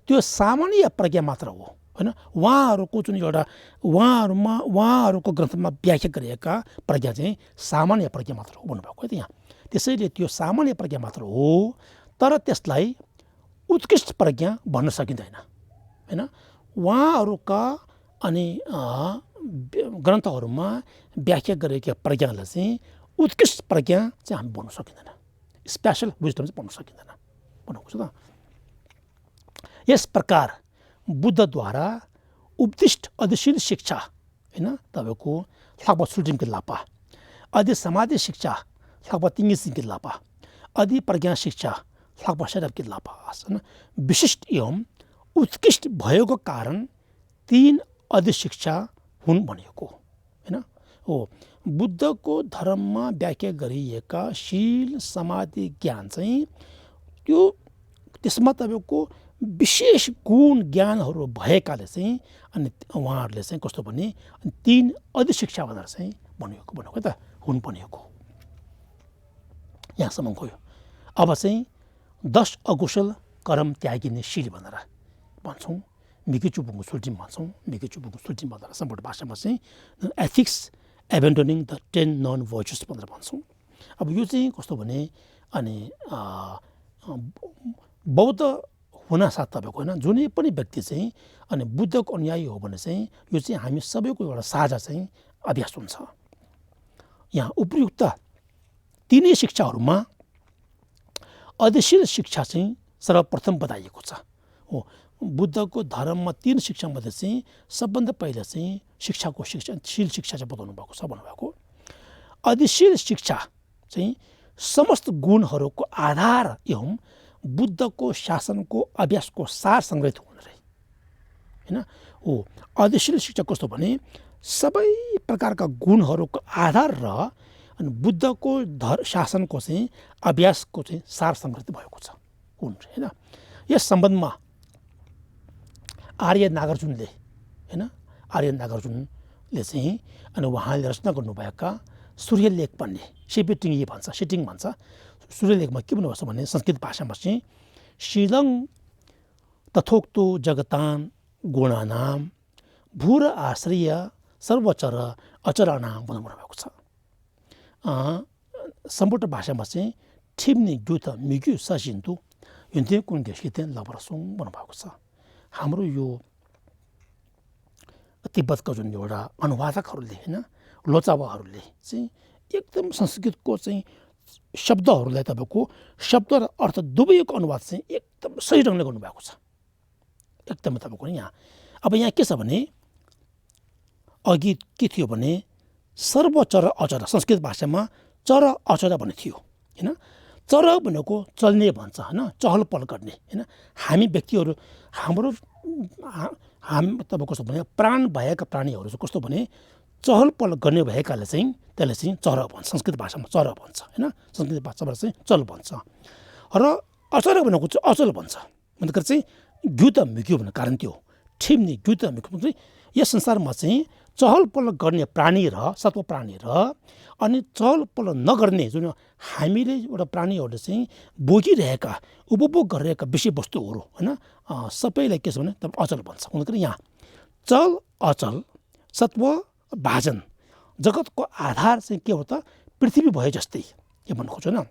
त्यो सामान्य प्रज्ञा मात्र हो होइन। उहाँहरूको जुन एउटा उहाँहरूको ग्रन्थमा व्याख्या गरिएका प्रज्ञा चाहिँ सामान्य प्रज्ञा मात्र हो भन्नुभएको है त यहाँ। त्यसैले त्यो सामान्य प्रज्ञा मात्र हो, तर त्यसलाई उत्कृष्ट प्रज्ञा भन्न सकिँदैन होइन। उहाँहरूका अनि ग्रन्थहरूमा व्याख्या गरेका प्रज्ञालाई चाहिँ उत्कृष्ट प्रज्ञा चाहिँ हामी भन्न सकिँदैन, स्पेसल विजडम चाहिँ भन्न सकिँदैन भन्नुभएको छ त। यस प्रकार बुद्धद्वारा उपदिष्ट अधिशील शिक्षा होइन तपाईँको लाग्पा सुल्टिमके लापा, अधि समाधि शिक्षा लाग्पा तिङ्गिसिङके लापा, अधि प्रज्ञा शिक्षा लाग्पा सेरपके लापा होइन विशिष्ट एवं उत्कृष्ट भएको कारण तीन अधि शिक्षा हुन् भनिएको होइन हो। बुद्धको धर्ममा व्याख्या गरिएका शील समाधि ज्ञान चाहिँ त्यो त्यसमा तपाईँको विशेष गुण ज्ञानहरू भएकाले चाहिँ अनि उहाँहरूले चाहिँ कस्तो भने तीन अधिशिक्षा भनेर चाहिँ भनेको है त हुन भनिएको यहाँसम्म गयो। अब चाहिँ 10 अकुशल कर्म त्यागिने शील भनेर भन्छौँ, मिकेचुबुङ सुल्टिम भन्छौँ, मिकेचुबुङ सुल्टिम भनेर सम्पूर्ण भाषामा चाहिँ एथिक्स एबेन्डोनिङ द 10 नन भर्चुस भनेर भन्छौँ। अब यो चाहिँ कस्तो भने अनि बौद्ध हुनासाथ तपाईँको होइन जुनै पनि व्यक्ति चाहिँ अनि बुद्धको अनुयायी हो भने चाहिँ यो चाहिँ हामी सबैको एउटा साझा चाहिँ अभ्यास हुन्छ। यहाँ उपयुक्त तिनै शिक्षाहरूमा अधिशील शिक्षा चाहिँ सर्वप्रथम बताइएको छ हो। बुद्धको धर्ममा 3 शिक्षामध्ये चाहिँ सबभन्दा पहिला चाहिँ शील शिक्षा चाहिँ बताउनु भएको छ भन्नुभएको। अधिशील शिक्षा चाहिँ समस्त गुणहरूको आधार एवं बुद्धको शासनको अभ्यासको सार सङ्ग्रहित हुने रहे होइन हो। अधिशील शिक्षा कस्तो भने सबै प्रकारका गुणहरूको आधार र अनि बुद्धको शासनको चाहिँ अभ्यासको चाहिँ सार सङ्ग्रहित भएको छ हुन् होइन। यस सम्बन्धमा आर्य नागार्जुनले होइन आर्य चाहिँ अनि उहाँले रचना गर्नुभएका सूर्यलेख भन्ने सिटिङ भन्छ सूर्यलेखमा के भन्नुभएको छ भने संस्कृत भाषामा चाहिँ शीलं तथोक्तो जगतान गुणानाम भूर आश्रय सर्वचर अचरानाम भन्नुभएको छ। सम्पूर्ण भाषामा चाहिँ ठिम्ने जुत मिग्यु ससिन्तु युन्थे कुन्के सितेन लबरसुङ भन्नुभएको छ। हाम्रो यो तिब्बतका जुन एउटा अनुवादकहरूले होइन लोचावाहरूले चाहिँ एकदम संस्कृतको चाहिँ शब्दहरूलाई तपाईँको शब्द र अर्थ दुवैको अनुवाद चाहिँ एकदम सही ढङ्गले गर्नुभएको छ, एकदमै तपाईँको यहाँ। अब यहाँ के छ भने अघि के थियो भने सर्व चर अचर, संस्कृत भाषामा चर अचर भन्ने थियो होइन। चर भनेको चल्ने भन्छ होइन, चहल पहल गर्ने होइन। हामी व्यक्तिहरू हाम्रो तपाईँको कस्तो भने प्राण भएका प्राणीहरू चाहिँ कस्तो भने चहल पहल गर्ने भएकाले चाहिँ त्यसलाई चाहिँ चर भन्छ, संस्कृत भाषामा चर भन्छ होइन, संस्कृत भाषाबाट चाहिँ चल भन्छ। र अचर भनेको चाहिँ अचल भन्छ, मतलब चाहिँ ग्युत मिग्यो भन्ने कारण त्यो ठिम्ने ग्युत मिग्यो चाहिँ यस संसारमा चाहिँ चहल पहल गर्ने प्राणी र सत्व प्राणी र अनि चहल पहल नगर्ने जुन हामीले एउटा प्राणीहरूले चाहिँ बोकिरहेका उपभोग गरिरहेका विषयवस्तुहरू होइन, सबैलाई के छ भने तपाईँ अचल भन्छ। हुँदाखेरि यहाँ चल अचल सत्व भाजन जगतको आधार चाहिँ के हो त पृथ्वी भए जस्तै के भन्नु खोज्छु होइन।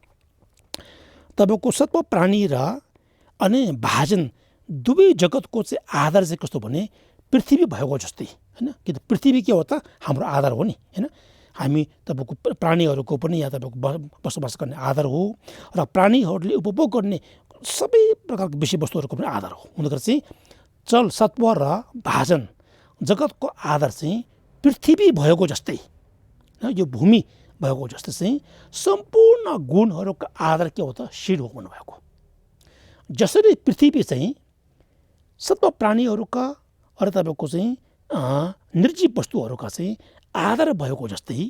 तपाईँको सत्व प्राणी र अनि भाजन दुवै जगतको चाहिँ आधार चाहिँ कस्तो भने पृथ्वी भएको जस्तै होइन। कि त पृथ्वी के हो त हाम्रो आधार हो नि होइन। हामी तपाईँको प्राणीहरूको पनि यहाँ तपाईँको बसोबास गर्ने आधार हो र प्राणीहरूले उपभोग गर्ने सबै प्रकारको विषयवस्तुहरूको पनि आधार हो। हुँदाखेरि चाहिँ चल सत्व र भाजन जगतको आधार चाहिँ पृथ्वी भएको जस्तै होइन, यो भूमि भएको जस्तै चाहिँ सम्पूर्ण गुणहरूको आधार के हो त शिर हो भन्नुभएको। जसरी पृथ्वी चाहिँ सत्व प्राणीहरूका र तपाईँको चाहिँ निर्जीव वस्तुहरूका चाहिँ आधार भएको जस्तै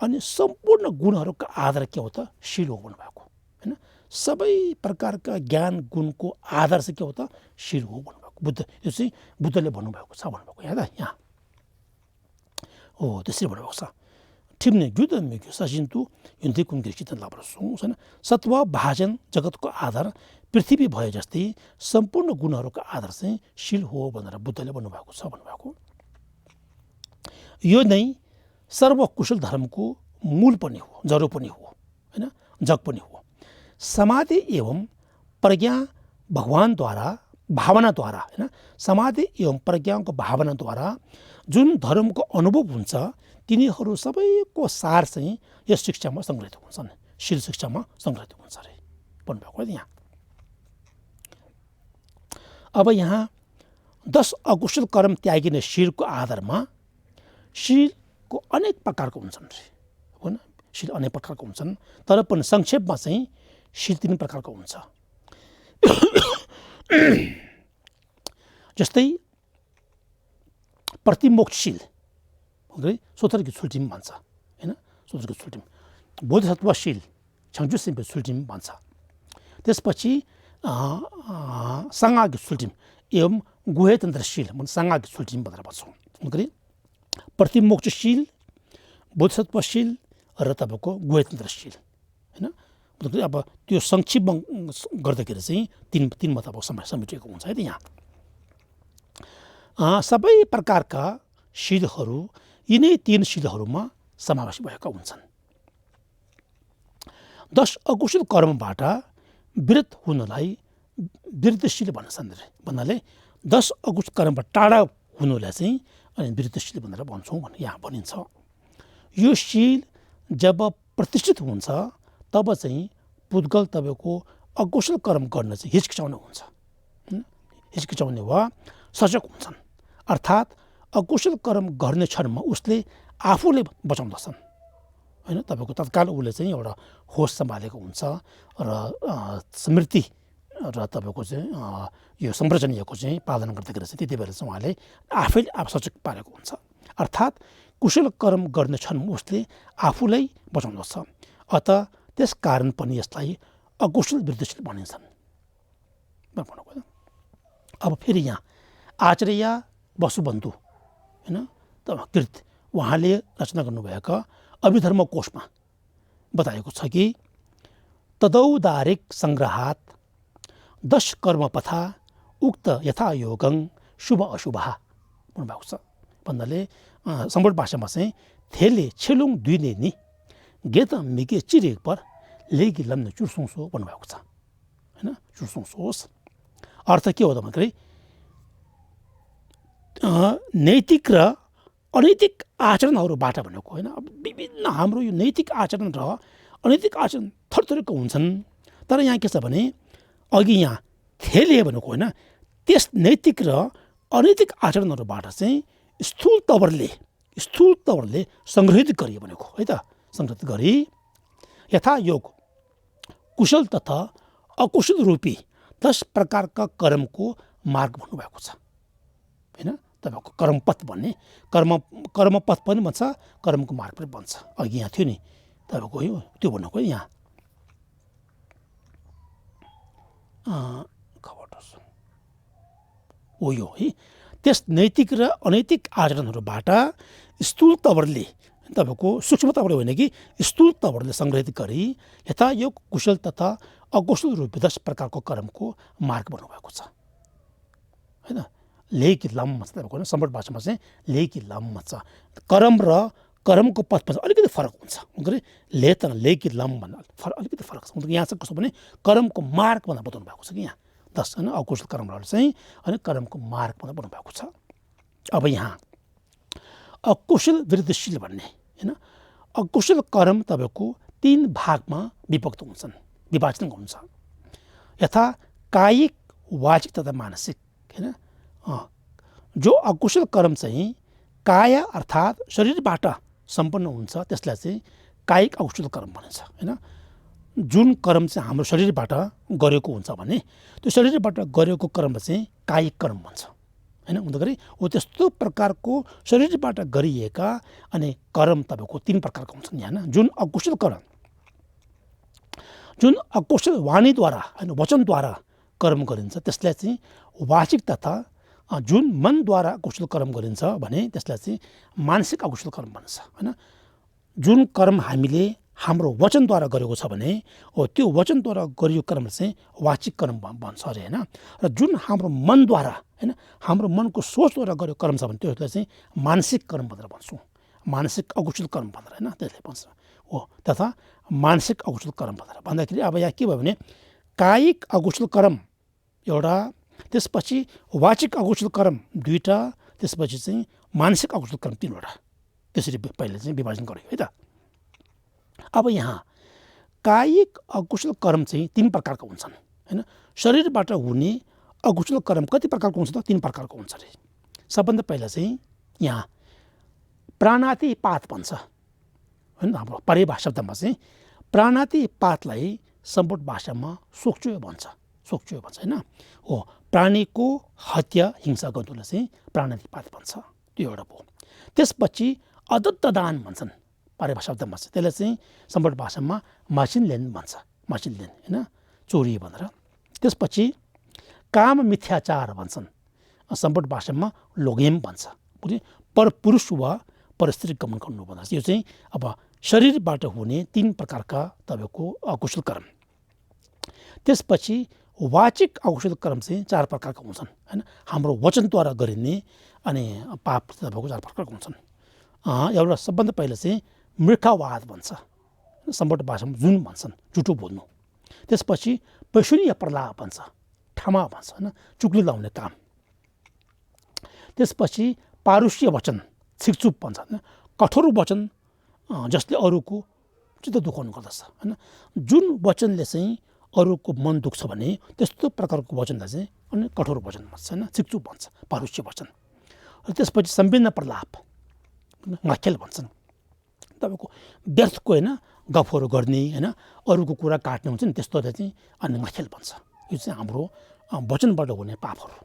अनि सम्पूर्ण गुणहरूका आधार के हो त शिर हो भन्नुभएको होइन। सबै प्रकारका ज्ञान गुणको आधार चाहिँ के हो त शिर हो भन्नुभएको। बुद्ध यो चाहिँ बुद्धले भन्नुभएको छ भन्नुभएको यहाँ यहाँ हो त्यसरी भन्नुभएको छ। ठिम्ने ग्युत मिग्यो सचिन्तु युन्थे कुङ्ग्रिसित लाभ्रसुङ छैन। सत्व भाजन जगतको आधार पृथ्वी भए जस्तै सम्पूर्ण गुणहरूको आधार चाहिँ शिल हो भनेर बुद्धले भन्नुभएको छ भन्नुभएको। यो नै सर्वकुशल धर्मको मूल पनि हो, जरो पनि हो होइन, जग पनि हो। समाधि एवं प्रज्ञा भगवानद्वारा भावनाद्वारा होइन, समाधि एवं प्रज्ञाको भावनाद्वारा जुन धर्मको अनुभव हुन्छ तिनीहरू सबैको सार चाहिँ यस शिक्षामा सङ्ग्रहित हुन्छन्, शिल शिक्षामा सङ्ग्रहित हुन्छ अरे भन्नुभएको है यहाँ। अब यहाँ 10 अकुशल कर्म त्यागिने शिरको आधारमा शिरको अनेक प्रकारको हुन्छन् रे होइन। शिर अनेक प्रकारको हुन्छन् तर पनि संक्षेपमा चाहिँ शिर 3 प्रकारको हुन्छ। जस्तै प्रतिमोक्षशील सोथरकी सुल्टिम भन्छ होइन, सोथरकी सुल्टिम। बोधिसत्वशील छङ्चुसिम सुल्टिम भन्छ। त्यसपछि साङ्गाकी सुल्टिम एवं गुहेतन्त्रशील साङ्गाकी सुल्टिम भनेर भन्छौँ। गरी प्रतिमोक्षशील बोधिसत्वशील र तपाईँको गुहेतन्त्रशील होइन। अब त्यो संक्षिप्तमा गर्दाखेरि चाहिँ तीनमा तपाईँ समेटिएको हुन्छ है त यहाँ। सबै प्रकारका शिलहरू यिनै 3 शिलहरूमा समावेश भएका हुन्छन्। 10 अकुशल कर्मबाट विरत हुनलाई विरुद्धशील भन्छन् भन्नाले 10 अकुशल कर्मबाट टाढा हुनुलाई चाहिँ अनि विरुद्धशील भनेर भन्छौँ भने यहाँ भनिन्छ। यो शील जब प्रतिष्ठित हुन्छ तब चाहिँ पुद्गल तपाईँको अकुशल कर्म गर्न चाहिँ हिचकिचाउने हुन्छ, हिचकिचाउने वा सजग हुन्छन्। अर्थात् अकुशल कर्म गर्ने क्षणमा उसले आफूले बचाउँदछन् होइन। तपाईँको तत्काल उसले चाहिँ एउटा होस सम्हालेको हुन्छ र स्मृति र तपाईँको चाहिँ यो संरचनीयको चाहिँ पालना गर्दाखेरि चाहिँ त्यति बेला चाहिँ उहाँले आफैले आफ सचेत पारेको हुन्छ। अर्थात् कुशल कर्म गर्ने क्षणमा उसले आफूलाई बचाउँदछ। अत त्यस कारण पनि यसलाई अकुशल वृद्धिशील भनिन्छन्। अब फेरि यहाँ आचार्य वसुबन्धु होइन कृत उहाँले रचना गर्नुभएका अभिधर्म कोशमा बताएको छ कि तदौदारिक सङ्ग्रहात् 10 कर्मपथा उक्त यथायोगं शुभ अशुभ भन्नुभएको छ। भन्नाले सम्पूर्ण भाषामा चाहिँ थेले छेलुङ दुईने नि गेत मिके चिरेक पर लेगी लम्ने चुर्सुङसो भन्नुभएको छ होइन। चुर्सुङसोस अर्थ के हो त भन्दाखेरि नैतिक र अनैतिक आचरणहरूबाट भनेको होइन। विभिन्न हाम्रो यो नैतिक आचरण र अनैतिक आचरण थरथरको हुन्छन्। तर यहाँ के छ भने अघि यहाँ थेले भनेको होइन, त्यस नैतिक र अनैतिक आचरणहरूबाट चाहिँ स्थूल तवरले सङ्ग्रहित गरियो भनेको है त, सङ्ग्रहित गरी यथायोग कुशल तथा अकुशल रूपी 10 प्रकारका कर्मको मार्ग भन्नुभएको छ होइन। तपाईँको कर्मपथ भन्ने कर्मपथ पनि भन्छ, कर्मको मार्ग पनि भन्छ। अघि यहाँ थियो नि तपाईँको यो त्यो भन्नुको यहाँ हो यो है। त्यस नैतिक र अनैतिक आचरणहरूबाट स्थूल तवरले तपाईँको सूक्ष्म तवरले होइन कि स्थूल तवरले सङ्ग्रहित गरी यथायोग कुशल तथा अकुशल रूपी 10 प्रकारको कर्मको मार्ग भन्नुभएको छ होइन। लेकी लम भन्छ तपाईँको होइन, सम्बट भाषामा चाहिँ लेकी लम भन्छ। कर्म र कर्मको पथमा चाहिँ अलिकति फरक हुन्छ। ले त लेकी लम भन्दा अलिकति फरक छ। यहाँ चाहिँ कस्तो भने कर्मको मार्ग भन्दा बताउनु भएको छ कि यहाँ 10 होइन अकुशल कर्महरू चाहिँ अनि कर्मको मार्ग भन्दा बताउनु भएको छ। अब यहाँ अकुशल वृद्धिशील भन्ने होइन, अकुशल कर्म तपाईँको 3 भागमा विभक्त हुन्छन्, विभाजन हुन्छ। यथा कायिक, वाचिक तथा मानसिक होइन। जो अकुशल कर्म चाहिँ काय अर्थात् शरीरबाट सम्पन्न हुन्छ त्यसलाई चाहिँ कायिक अकुशल कर्म भनिन्छ होइन। जुन कर्म चाहिँ हाम्रो शरीरबाट गरेको हुन्छ भने त्यो शरीरबाट गरेको कर्म चाहिँ कायिक कर्म भन्छ होइन। हुँदाखेरि हो त्यस्तो प्रकारको शरीरबाट गरिएका अनि कर्म तपाईँको 3 प्रकारको हुन्छन् यहाँ। जुन अकुशल वाणीद्वारा होइन वचनद्वारा कर्म गरिन्छ त्यसलाई चाहिँ वाचिक तथा जुन मनद्वारा अकुशल कर्म गरिन्छ भने त्यसलाई चाहिँ मानसिक अकुशल कर्म भन्छ होइन। जुन कर्म हामीले हाम्रो वचनद्वारा गरेको छ भने हो त्यो वचनद्वारा गरियो कर्म चाहिँ वाचिक कर्म भन्छ अरे होइन। र जुन हाम्रो मनद्वारा होइन हाम्रो मनको सोचद्वारा गरेको कर्म छ भने त्यसलाई चाहिँ मानसिक कर्म भनेर भन्छौँ, मानसिक अकुशल कर्म भनेर होइन त्यसले भन्छ हो। तथा मानसिक अकुशल कर्म भनेर भन्दाखेरि अब यहाँ के भयो भने कायिक अकुशल कर्म एउटा, त्यसपछि वाचिक अकुशल कर्म 2टा, त्यसपछि चाहिँ मानसिक अकुशल कर्म 3वटा, त्यसरी पहिले चाहिँ विभाजन गरियो है त। अब यहाँ कायिक अकुशल कर्म चाहिँ 3 प्रकारका हुन्छन् होइन। शरीरबाट हुने अकुशल कर्म कति प्रकारको हुन्छ त? 3 प्रकारको हुन्छ अरे। सबभन्दा पहिला चाहिँ यहाँ प्राणातिपात भन्छ होइन। हाम्रो परिभाषा शब्दमा चाहिँ प्राणातिपातलाई सम्पूर्ण भाषामा सोक्चुयो भन्छ होइन हो। प्राणीको हत्या हिंसा गर्नुलाई चाहिँ प्राणातिपात भन्छ, त्यो एउटा भयो। त्यसपछि अदत्त दान भन्छन् परिभाषा शब्दमा चाहिँ, त्यसलाई चाहिँ सम्पूर्ण भाषामा मासिनलेन भन्छ, मासिनलेन होइन चोरी भनेर। त्यसपछि काम मिथ्याचार भन्छन् सम्पूर्ण भाषामा लोगेम भन्छ, परपुरुष वा परस्त्री गमन गर्नु भन्दा यो चाहिँ अब शरीरबाट हुने 3 प्रकारका तपाईँको अकुशल कर्म। त्यसपछि वाचिक अकुशल कर्म चाहिँ 4 प्रकारका हुन्छन् होइन। हाम्रो वचनद्वारा गरिने अनि पाप तपाईँको 4 प्रकारका हुन्छन्। एउटा सबभन्दा पहिला चाहिँ मृखावाद भन्छ सम्पूर्ण भाषामा, जुन भन्छन् झुटो बोल्नु। त्यसपछि पैशुनीय प्रलाप भन्छ, ठमा भन्छ होइन चुक्ली लाउने काम। त्यसपछि पारुष्य वचन छिकचुप भन्छ होइन, कठोर वचन जसले अरूको चित्त दुखाउनु गर्दछ होइन। जुन वचनले चाहिँ अरूको मन दुख्छ भने त्यस्तो प्रकारको वचनलाई चाहिँ अनि कठोर वचन भन्छ होइन, छिकचुप भन्छ, पारुष्य वचन। र त्यसपछि सम्पन्न प्रलाप गाखेल भन्छन्, तपाईँको व्यर्थको होइन गफहरू गर्ने होइन, अरूको कुरा काट्ने हुन्छ नि त्यस्तोलाई चाहिँ अनि गाखेल भन्छ। यो चाहिँ हाम्रो वचनबाट हुने पापहरू।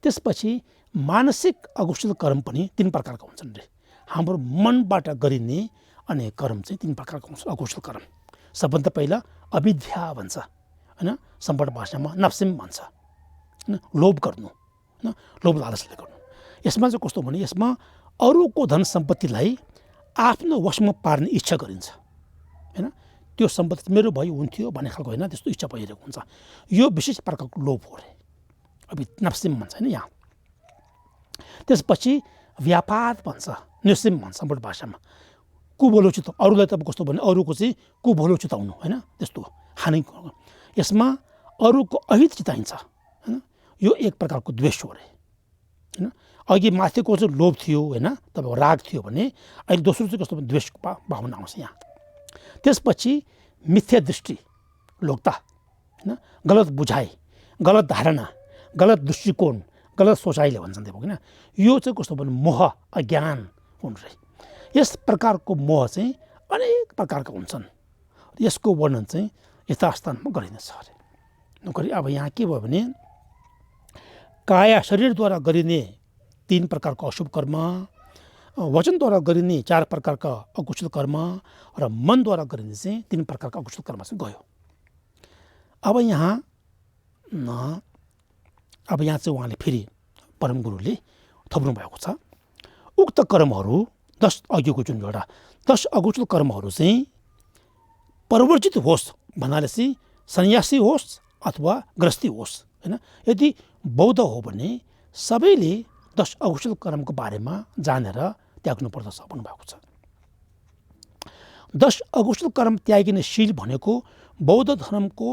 त्यसपछि मानसिक अकुशल कर्म पनि 3 प्रकारका हुन्छन् रे। हाम्रो मनबाट गरिने अनि कर्म चाहिँ 3 प्रकारको हुन्छ अकुशल कर्म। सबभन्दा पहिला अविद्या भन्छ होइन, सम्पूर्ण भाषामा नफ्सिम भन्छ होइन, लोभ गर्नु होइन, लोभ लालचले गर्नु। यसमा चाहिँ कस्तो भने यसमा अरूको धन सम्पत्तिलाई आफ्नो वशमा पार्ने इच्छा गरिन्छ होइन। त्यो सम्पत्ति मेरो भइ हुन्थ्यो भन्ने खालको होइन, त्यस्तो इच्छा भइरहेको हुन्छ। यो विशेष प्रकारको लोभ हो अरे, नफ्सिम भन्छ होइन यहाँ। त्यसपछि व्यापाद भन्छ, निसिम भन्छ सम्पूर्ण भाषामा, कुभलो चिताउ, अरूलाई त कस्तो भने अरूको चाहिँ कुभलो चिताउनु होइन, त्यस्तो हानि। यसमा अरूको अहित चिताइन्छ होइन, यो एक प्रकारको द्वेष हो अरे होइन। अघि माथिको चाहिँ लोभ थियो होइन, तपाईँको राग थियो भने अहिले दोस्रो चाहिँ कस्तो भने द्वेषको भावना आउँछ यहाँ। त्यसपछि मिथ्या दृष्टि, लोकता होइन, गलत बुझाइ, गलत धारणा, गलत दृष्टिकोण, गलत सोचाइले भन्छन् त्यो होइन। यो चाहिँ कस्तो भने मोह, अज्ञान हुनु रहे। यस प्रकारको मोह चाहिँ अनेक प्रकारका हुन्छन्। यसको वर्णन चाहिँ यथास्थानमा गरिनेछ अरे। नोकरी अब यहाँ के भयो भने काया शरीरद्वारा गरिने 3 प्रकारको अशुभ कर्म, वचनद्वारा गरिने 4 प्रकारका अकुशल कर्म र मनद्वारा गरिने चाहिँ 3 प्रकारका अकुशल कर्म चाहिँ गयो। अब यहाँ चाहिँ उहाँले फेरि परम गुरुले थप्नु भएको छ, उक्त कर्महरू 10 अघिको जुन एउटा 10 अकुशल कर्महरू चाहिँ परिवर्जित होस् भन्नाले चाहिँ सन्यासी होस् अथवा गृहस्थी होस् होइन। यदि बौद्ध हो भने सबैले 10 अकुशल कर्मको बारेमा जानेर त्याग्नु पर्दछ भन्नुभएको छ। 10 अकुशल कर्म त्यागिने शील भनेको बौद्ध धर्मको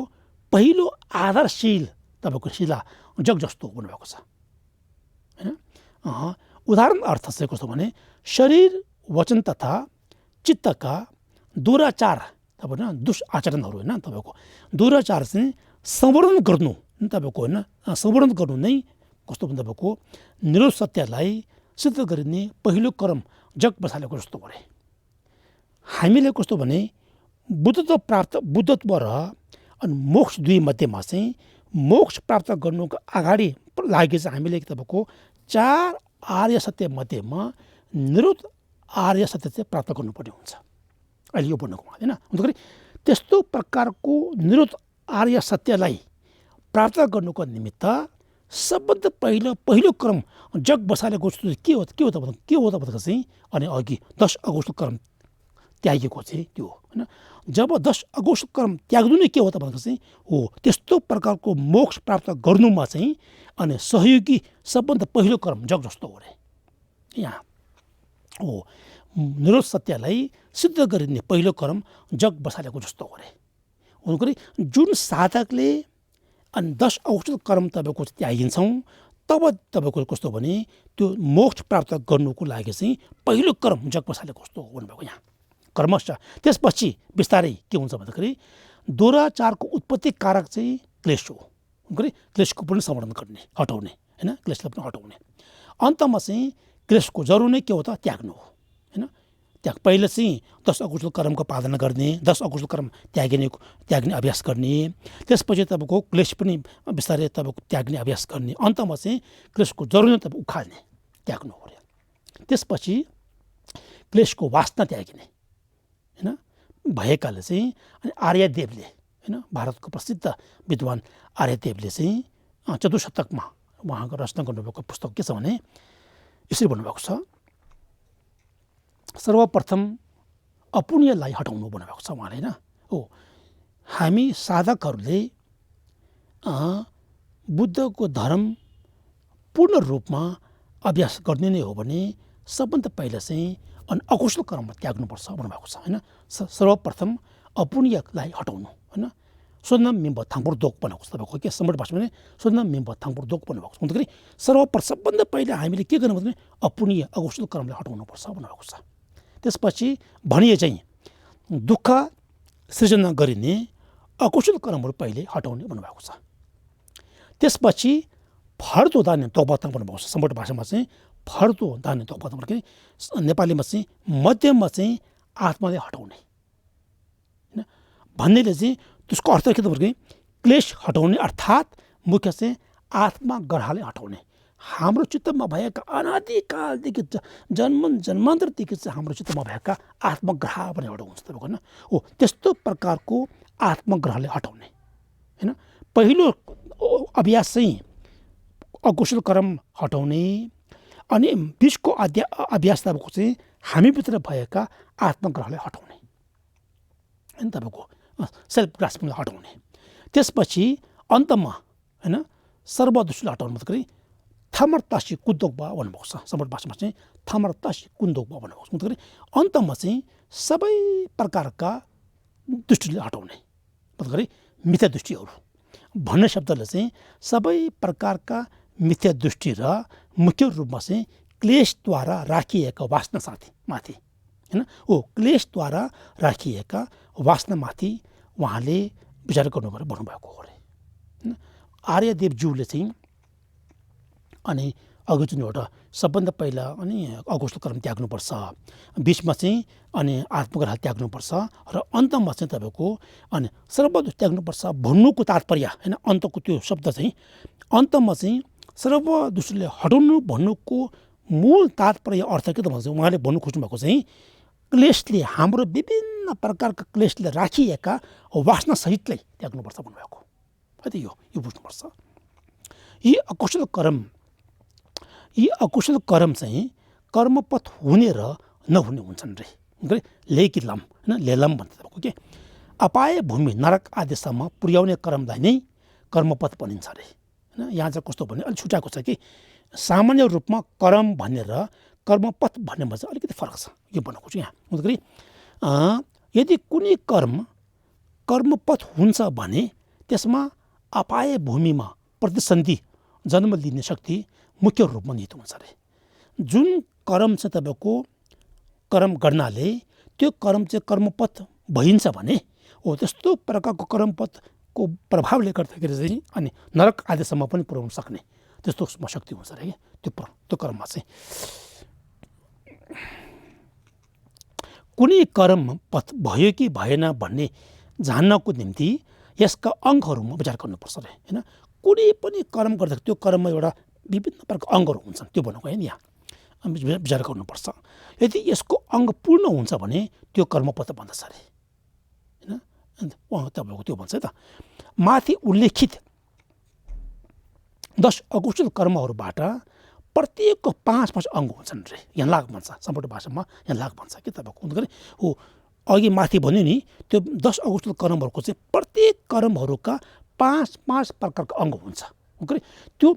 पहिलो आधारशील तपाईँको शिला जग जस्तो भन्नुभएको छ होइन। उदाहरण अर्थ चाहिँ कस्तो भने शरीर, वचन तथा चित्तका दुराचार, तपाईँको दुष्आचरणहरू होइन, तपाईँको दुराचार चाहिँ संवर्धन गर्नु तपाईँको होइन, संवर्धन गर्नु नै कस्तो भने तपाईँको निरोध सत्यलाई सिद्ध गरिने पहिलो कर्म जग बसालेको जस्तो गरे। हामीले कस्तो भने बुद्धत्व र अनि मोक्ष दुई मध्येमा चाहिँ मोक्ष प्राप्त गर्नुको अगाडि लागि चाहिँ हामीले तपाईँको 4 आर्य सत्य मध्येमा निरोध आर्य सत्य चाहिँ प्राप्त गर्नुपर्ने हुन्छ। अहिले यो भन्नुको होइन, अन्तखेरि त्यस्तो प्रकारको निरोध आर्य सत्यलाई प्राप्त गर्नुको निमित्त सबभन्दा पहिलो कर्म जग बसालेको के हो त भन्दा चाहिँ अनि अघि 10 अकुशल कर्म त्यागेको चाहिँ त्यो होइन। जब 10 अकुशल कर्म त्याग्नु नै के हो त भन्दा चाहिँ हो त्यस्तो प्रकारको मोक्ष प्राप्त गर्नुमा चाहिँ अनि सहयोगी सबभन्दा पहिलो कर्म जग जस्तो हो रे। यहाँ हो निरोध सत्यलाई सिद्ध गरिने पहिलो कर्म जग बसालेको जस्तो हो रे। हुनुकरी जुन साधकले अनि 10 अकुशल कर्म तपाईँको त्यागिन्छौँ तब तपाईँको कस्तो भने त्यो मोक्ष प्राप्त गर्नुको लागि चाहिँ पहिलो कर्म जग बसालेको जस्तो हो भन्नुभएको यहाँ कर्मश। त्यसपछि बिस्तारै के हुन्छ भन्दाखेरि दुराचारको उत्पत्ति कारक चाहिँ क्लेश हो। क्लेशको पनि समाधान गर्ने, हटाउने होइन, क्लेशलाई पनि हटाउने। अन्तमा चाहिँ क्लेशको जरुर नै के हो त त्याग्नु हो होइन। त्याग पहिले चाहिँ 10 अकुशल कर्मको पालना गर्ने, 10 अकुशल कर्म त्याग्ने अभ्यास गर्ने, त्यसपछि तपाईँको क्लेश पनि बिस्तारै तपाईँको त्याग्ने अभ्यास गर्ने, अन्तमा चाहिँ क्लेशको जरुर नै तपाईँ उखाल्ने त्याग्नु हो। त्यसपछि क्लेशको वासना त्यागिने होइन भएकाले चाहिँ अनि आर्यदेवले होइन भारतको प्रसिद्ध विद्वान आर्यदेवले चाहिँ 14 शतकमा उहाँको रचना गर्नुभएको पुस्तक के छ भने यसरी भन्नुभएको छ, सर्वप्रथम अपुण्यलाई हटाउनु भन्नुभएको छ उहाँले होइन। हो हामी साधकहरूले बुद्धको धर्म पूर्ण रूपमा अभ्यास गर्ने नै हो भने सबभन्दा पहिला चाहिँ अनि अकुशल कर्म त्याग्नुपर्छ भन्नुभएको छ होइन। सर्वप्रथम अपुण्यलाई हटाउनु होइन। सोध्नम मिम्ब थाङपुर दोक भनेको छ तपाईँको के सम्बन्ध भाषामा भने सोध्नम मिम्ब थाङपुर दोक भन्नुभएको छ। अन्तखेरि सबभन्दा पहिला हामीले के गर्नु भने अपुण्य अकुशल कर्मलाई हटाउनुपर्छ भन्नुभएको छ। त्यसपछि भनिए चाहिँ दुःख सृजना गरिने अकुशल कर्महरू पहिले हटाउने भन्नुभएको छ। त्यसपछि फर्दो दाने तोकबाताङ भन्नुभएको छ। सम्बन्ध भाषामा चाहिँ फर्दो दाने तोकबाताङ भन्दाखेरि नेपालीमा चाहिँ मध्यममा चाहिँ आत्माले हटाउने होइन भन्नेले चाहिँ त्यसको अर्थ के त भन्दाखेरि क्लेश हटाउने अर्थात् मुख्य चाहिँ आत्मा ग्रहले हटाउने। हाम्रो चित्तमा भएका अनादिकालदेखि जन्मान्तरदेखि चाहिँ हाम्रो चित्तमा भएका आत्मग्रह पनि हटाउँछ तपाईँको होइन। हो त्यस्तो प्रकारको आत्मग्रहले हटाउने होइन। पहिलो अभ्यास चाहिँ अकुशल कर्म हटाउने अनि बिचको अभ्यास तपाईँको चाहिँ हामीभित्र भएका आत्मग्रहलाई हटाउने होइन, तपाईँको सेल्फ ग्रास्पिङलाई हटाउने। त्यसपछि अन्तमा होइन सर्वदोषलाई हटाउनु मतलब थामरतासी कुन्दोकबा भन्नुभएको छ। सम्बन्ध भाषामा चाहिँ थामरतासी कुन्दोकबा भन्नुभएको छ। मतलब अन्तमा चाहिँ सबै प्रकारका दृष्टिले हटाउने मतलब मिथ्या दृष्टिहरू भन्ने शब्दले चाहिँ सबै प्रकारका मिथ्या दृष्टि र मुख्य रूपमा चाहिँ क्लेशद्वारा राखिएका वासना माथि होइन क्लेशद्वारा राखिएका वासनामाथि उहाँले विचार गर्नु गरेर भन्नुभएको हो अरे होइन। आर्यदेवज्यूले चाहिँ अनि अघि जुन एउटा सबभन्दा पहिला अनि अगोष्ठ कर्म त्याग्नुपर्छ, बिचमा चाहिँ अनि आत्मग्रह त्याग्नुपर्छ र अन्तमा चाहिँ तपाईँको अनि सर्वदोष त्याग्नुपर्छ भन्नुको तात्पर्य होइन। अन्तको त्यो शब्द चाहिँ अन्तमा चाहिँ सर्वदोषले हटाउनु भन्नुको मूल तात्पर्य अर्थ के त भन्छ उहाँले भन्नु खोज्नुभएको चाहिँ क्लेशले हाम्रो विभिन्न प्रकारका क्लेशले राखिएका वासनासहितलाई त्याग्नुपर्छ भन्नुभएको है त। यो बुझ्नुपर्छ। यी अकुशल कर्म चाहिँ कर्मपथ हुने र नहुने हुन्छन् रे लेकी लम होइन लेलम भन्छ तपाईँको के अपाय भूमि नरक आदिसम्म पुर्याउने कर्मलाई नै कर्मपथ भनिन्छ अरे होइन। यहाँ चाहिँ कस्तो भने अलिक छुट्याएको छ कि सामान्य रूपमा कर्म भन्ने र कर्मपथ भन्नेमा चाहिँ अलिकति फरक छ। यो भन्न खोज्छु यहाँ हुँदाखेरि यदि कुनै कर्मपथ हुन्छ भने त्यसमा अपाय भूमिमा प्रतिसन्धि जन्म लिने शक्ति मुख्य रूपमा निहित हुन्छ अरे। जुन कर्म चाहिँ तपाईँको कर्म गर्नाले त्यो कर्म चाहिँ कर्मपथ भइन्छ भने त्यस्तो प्रकारको कर्मपथको प्रभावले गर्दाखेरि चाहिँ अनि नरक आदिसम्म पनि पुर्याउन सक्ने त्यस्तो शक्ति हुन्छ अरे त्यो कर्ममा चाहिँ। कुनै कर्मपथ भयो कि भएन भन्ने जान्नको निम्ति यसका अङ्गहरूमा विचार गर्नुपर्छ अरे होइन। कुनै पनि कर्म गर्दा त्यो कर्ममा एउटा विभिन्न प्रकारको अङ्गहरू हुन्छन् त्यो भनेको होइन। यहाँ विचार गर्नुपर्छ। यदि यसको अङ्ग पूर्ण हुन्छ भने त्यो कर्मपथ भन्दछ अरे होइन। उहाँ तपाईँको त्यो भन्छ है त। माथि उल्लेखित 10 अकुशल कर्महरूबाट प्रत्येकको 5 अङ्ग हुन्छन् रे। यहाँ लाग भन्छ सम्पूर्ण भाषामा यहाँ लाग भन्छ कि तपाईँको हुँदाखेरि अघि माथि भन्यो नि त्यो 10 अकुशल कर्महरूको चाहिँ प्रत्येक कर्महरूका 5 प्रकारको अङ्ग हुन्छ। त्यो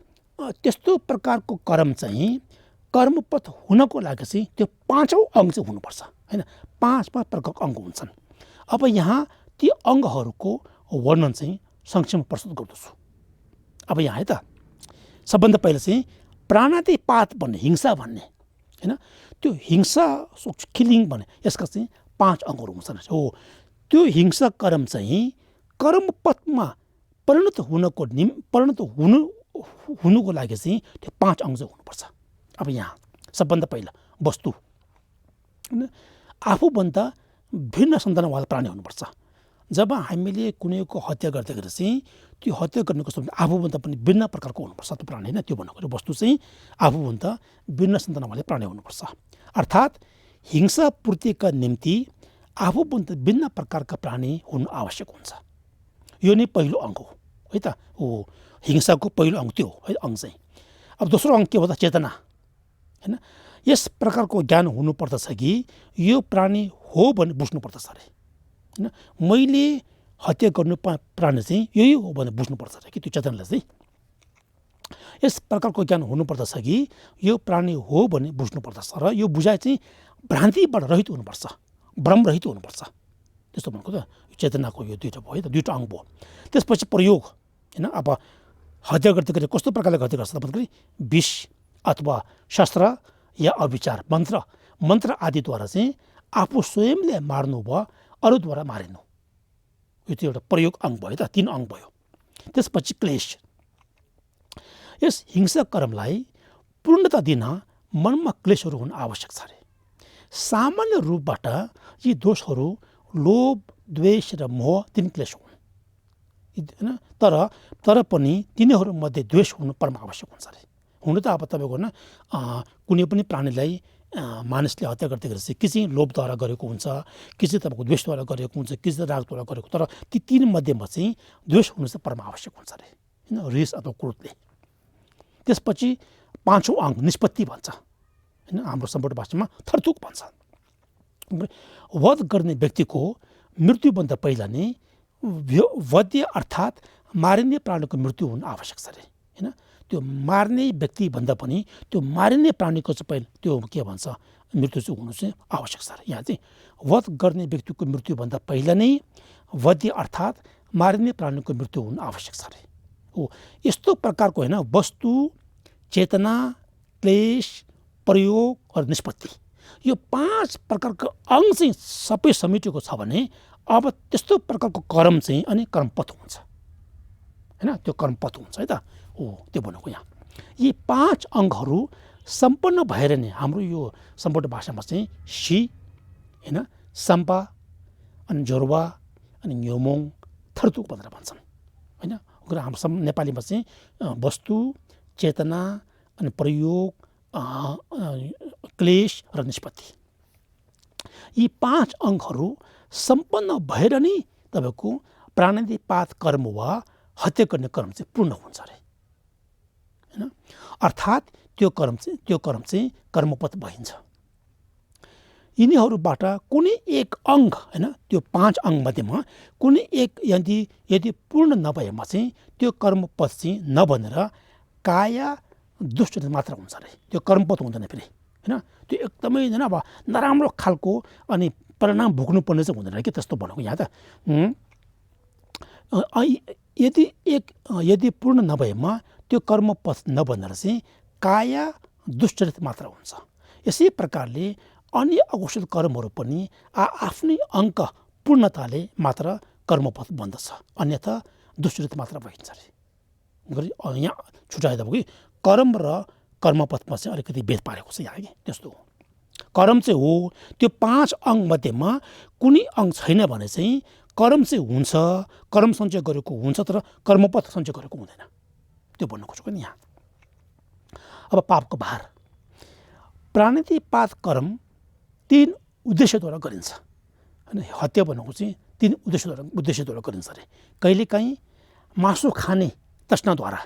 त्यस्तो प्रकारको कर्म चाहिँ कर्मपथ हुनको लागि चाहिँ त्यो 5औं अङ्ग चाहिँ हुनुपर्छ होइन। 5 प्रकारको अङ्ग हुन्छन्। अब यहाँ ती अङ्गहरूको वर्णन चाहिँ संक्षेपमा प्रस्तुत गर्दछु। अब यहाँ है त सबभन्दा पहिला चाहिँ प्राणातिपात भन्ने हिंसा भन्ने होइन त्यो हिंसा किलिङ भन्ने यसका चाहिँ 5 अङ्गहरू हुन्छन्। त्यो हिंसा कर्म चाहिँ कर्मपथमा परिणत हुनुको लागि चाहिँ त्यो 5 अङ्ग चाहिँ हुनुपर्छ। अब यहाँ सबभन्दा पहिला वस्तु होइन आफूभन्दा भिन्न सन्तानवाला प्राणी हुनुपर्छ। जब हामीले कुनैको हत्या गर्दाखेरि चाहिँ त्यो हत्या गर्नेको समय आफूभन्दा पनि भिन्न प्रकारको हुनुपर्छ त्यो प्राणी होइन। त्यो भन्नुको वस्तु चाहिँ आफूभन्दा भिन्न सन्तानवाला प्राणी हुनुपर्छ। अर्थात् हिंसा पूर्तिका निम्ति आफूभन्दा भिन्न प्रकारका प्राणी हुनु आवश्यक हुन्छ। यो नै पहिलो अङ्ग हो है त। हिंसाको पहिलो अङ्ग त्यो है अङ्ग चाहिँ। अब दोस्रो अङ्ग के हो त चेतना होइन। यस प्रकारको ज्ञान हुनुपर्दछ कि यो प्राणी हो भने बुझ्नुपर्दछ अरे होइन। मैले हत्या गर्नु प्राणी चाहिँ यही हो भने बुझ्नुपर्छ अरे कि त्यो चेतनालाई चाहिँ यस प्रकारको ज्ञान हुनुपर्दछ कि यो प्राणी हो भने बुझ्नुपर्दछ र यो बुझाइ चाहिँ भ्रान्तिबाट रहित हुनुपर्छ, भ्रमरहित हुनुपर्छ। त्यस्तो भनेको त चेतनाको यो दुईवटा भयो है त, दुईवटा अङ्ग भयो। त्यसपछि प्रयोग होइन। अब हत्या गर्दाखेरि कस्तो प्रकारले हत्या गर्छ भन्दाखेरि विष अथवा शस्त्र या अविचार मन्त्र आदिद्वारा चाहिँ आफू स्वयंले मार्नु वा अरूद्वारा मारिनु, यो चाहिँ एउटा प्रयोग अङ्ग भयो त, 3 अङ्ग भयो। त्यसपछि क्लेश। यस हिंसा कर्मलाई पूर्णता दिन मनमा क्लेशहरू हुन आवश्यक छ अरे। सामान्य रूपबाट यी दोषहरू लोभ, द्वेष र मोह 3 क्लेश हुन् होइन। तर पनि तिनीहरूमध्ये द्वेष हुनु परम आवश्यक हुन्छ अरे। हुनु त अब तपाईँको होइन कुनै पनि प्राणीलाई मानिसले हत्या गर्दाखेरि चाहिँ कि चाहिँ लोभद्वारा गरेको हुन्छ, कि चाहिँ तपाईँको द्वेषद्वारा गरेको हुन्छ, कि चाहिँ रागद्वारा गरेको। तर ती 3 मध्येमा चाहिँ द्वेष हुनु चाहिँ परम आवश्यक हुन्छ अरे होइन, रिस अथवा क्रोधले। त्यसपछि 5औं अङ्ग निष्पत्ति भन्छ होइन। हाम्रो सम्पूर्ण भाषामा थर्थुक भन्छ। वध गर्ने व्यक्तिको मृत्युभन्दा पहिला नै वध्य अर्थात् मारिने प्राणीको मृत्यु हुनु आवश्यक छ अरे होइन। त्यो मार्ने व्यक्तिभन्दा पनि त्यो मारिने प्राणीको चाहिँ पहिला त्यो के भन्छ मृत्यु चाहिँ हुनु चाहिँ आवश्यक छ अरे। यहाँ चाहिँ वध गर्ने व्यक्तिको मृत्युभन्दा पहिला नै वध्य अर्थात् मारिने प्राणीको मृत्यु हुनु आवश्यक छ अरे। यस्तो प्रकारको होइन वस्तु, चेतना, क्लेश, प्रयोग र निष्पत्ति, यो 5 प्रकारको अङ्ग चाहिँ सबै समेटेको छ भने अब त्यस्तो प्रकारको कर्म चाहिँ अनि कर्मपथ हुन्छ हैन, त्यो कर्मपथ हुन्छ है त। हो त्यो भनेको यहाँ यी 5 अङ्गहरू सम्पन्न भएर नै हाम्रो यो सम्पूर्ण भाषामा चाहिँ सी हैन, सम्पा अनि जोरवा अनि न्योमोङ थर्तुक भनेर भन्छन् हैन। हाम्रो नेपालीमा चाहिँ वस्तु, चेतना अनि प्रयोग, क्लेश र निष्पत्ति, यी 5 अङ्गहरू सम्पन्न भएर नै तपाईँको प्राणादिपात कर्म वा हत्या गर्ने कर्म चाहिँ पूर्ण हुन्छ अरे हैन। अर्थात् त्यो कर्म चाहिँ कर्मपथ भइन्छ। यिनीहरूबाट कुनै एक अङ्ग हैन, त्यो 5 अङ्गमध्येमा कुनै एक यदि पूर्ण नभएमा चाहिँ त्यो कर्मपथ चाहिँ नबनेर काया दुष्ट मात्र हुन्छ अरे, त्यो कर्मपथ हुँदैन फेरि हैन। त्यो एकदमै हैन अब नराम्रो खालको अनि परिणाम भोग्नुपर्ने चाहिँ हुँदैन कि त्यस्तो भनेको यहाँ त। यदि पूर्ण नभएमा त्यो कर्मपथ नबनेर चाहिँ काया दुष्चरित मात्र हुन्छ। यसै प्रकारले अन्य अकुशल कर्महरू पनि आफ्नै अङ्क पूर्णताले मात्र कर्मपथ बन्दछ, अन्यथा दुष्चरित मात्र भइन्छ अरे। यहाँ छुट्याइदा भयो कि कर्म र कर्मपथमा चाहिँ अलिकति भेद पारेको छ यहाँ कि त्यस्तो हो। कर्म चाहिँ हो त्यो 5 अङ्गमध्येमा कुनै अङ्ग छैन भने चाहिँ कर्म चाहिँ हुन्छ, कर्म सञ्चय गरेको हुन्छ तर कर्मपथ सञ्चय गरेको हुँदैन, त्यो भन्नु खोजेको नि यहाँ। अब पापको भार, प्राणादिपात कर्म 3 उद्देश्यद्वारा गरिन्छ हैन। हत्या भनेको चाहिँ 3 उद्देश्यद्वारा गरिन्छ अरे। कहिलेकाहीँ मासु खाने तृष्णाद्वारा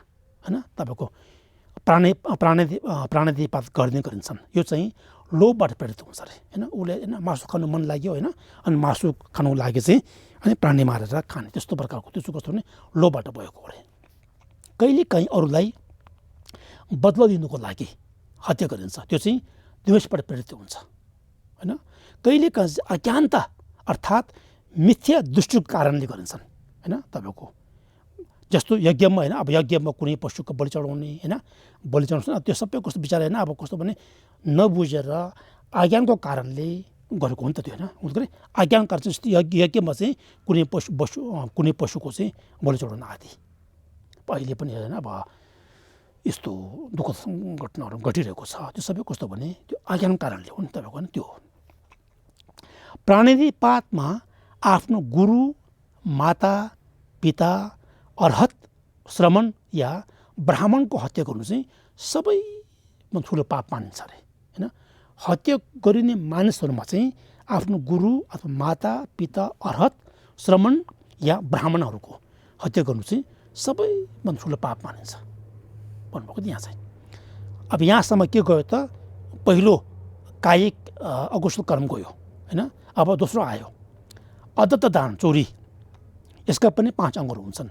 हैन, तपाईँको प्राणादिपात गर्ने गरिन्छन्। यो चाहिँ लोभबाट प्रेरित हुन्छ अरे हैन। उसले हैन मासु खानु मन लाग्यो हैन, अनि मासु खानु लागि चाहिँ अनि प्राणी मारेर खाने, त्यस्तो प्रकारको त्यो चाहिँ कस्तो भने लोभबाट भएको अरे। कहिलेकाहीँ अरूलाई बदला दिनुको लागि हत्या गरिन्छ, त्यो चाहिँ द्वेषबाट प्रेरित हुन्छ हैन। कहिलेकाहीँ अज्ञानता अर्थात् मिथ्या दृष्टिको कारणले गरिन्छन् हैन। तपाईँको जस्तो यज्ञमा हैन, अब यज्ञमा कुनै पशुको बलि चढाउने हैन, बलि चढाउँछ, त्यो सबै कस्तो विचार हैन, अब कस्तो भने नबुझेर अज्ञानको कारणले गरेको हो नि त त्यो हैन। हुन्छ अज्ञान कारण चाहिँ यज्ञमा चाहिँ कुनै पशुको चाहिँ बलि चढाउन आदि अहिले पनि हैन। अब यस्तो दुःखद घटनाहरू घटिरहेको छ, त्यो सबै कस्तो भने त्यो अज्ञानको कारणले हो नि तपाईँको नि। त्यो प्राणादिपातमा आफ्नो गुरु, माता, पिता, अर्हत, श्रमण या ब्राह्मणको हत्या गर्नु चाहिँ सबैभन्दा ठुलो पाप मानिन्छ अरे हैन। हत्या गरिने मानिसहरूमा चाहिँ आफ्नो गुरु अथवा माता, पिता, अर्हत, श्रमण या ब्राह्मणहरूको हत्या गर्नु चाहिँ सबैभन्दा ठुलो पाप मानिन्छ भन्नुभएको यहाँ चाहिँ। अब यहाँसम्म के गयो त, पहिलो कायिक अकुशल कर्म गयो हैन। अब दोस्रो आयो अदत्त दान, चोरी। यसका पनि 5 अङ्गहरू हुन्छन्।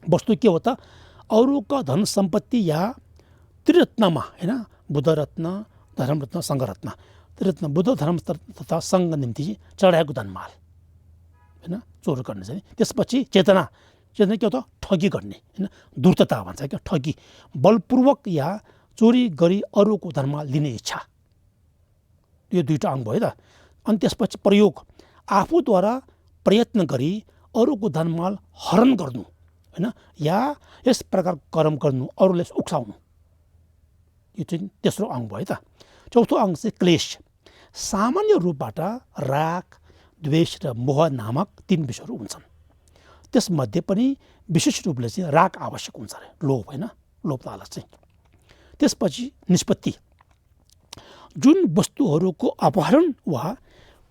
वस्तु के हो त, अरूका धन सम्पत्ति या त्रिरत्नमा हैन, बुद्ध रत्न, धर्मरत्न, सङ्घरत्न, त्रिरत्न बुद्ध धर्म तथा सङ्घ निम्ति चढाएको धनमाल हैन चोर गर्ने चाहिँ। त्यसपछि चेतना के हो त, ठगी गर्ने हैन, धूर्तता भन्छ क्या, ठगी, बलपूर्वक या चोरी गरी अरूको धनमाल लिने इच्छा, यो 2टा अङ्ग भयो त। अनि त्यसपछि प्रयोग, आफूद्वारा प्रयत्न गरी अरूको धनमाल हरण गर्नु हैन, या यस प्रकार कर्म गर्नु, अरूले उक्साउनु, यो चाहिँ तेस्रो अङ्ग भयो त। चौथो अङ्ग चाहिँ क्लेश, सामान्य रूपबाट राग, द्वेष र मोह नामक 3 विषयहरू हुन्छन्। त्यसमध्ये पनि विशेष रूपले चाहिँ राग आवश्यक हुन्छ अरे, लोभ हैन, लोभ लालच चाहिँ। त्यसपछि निष्पत्ति, जुन वस्तुहरूको अपहरण वा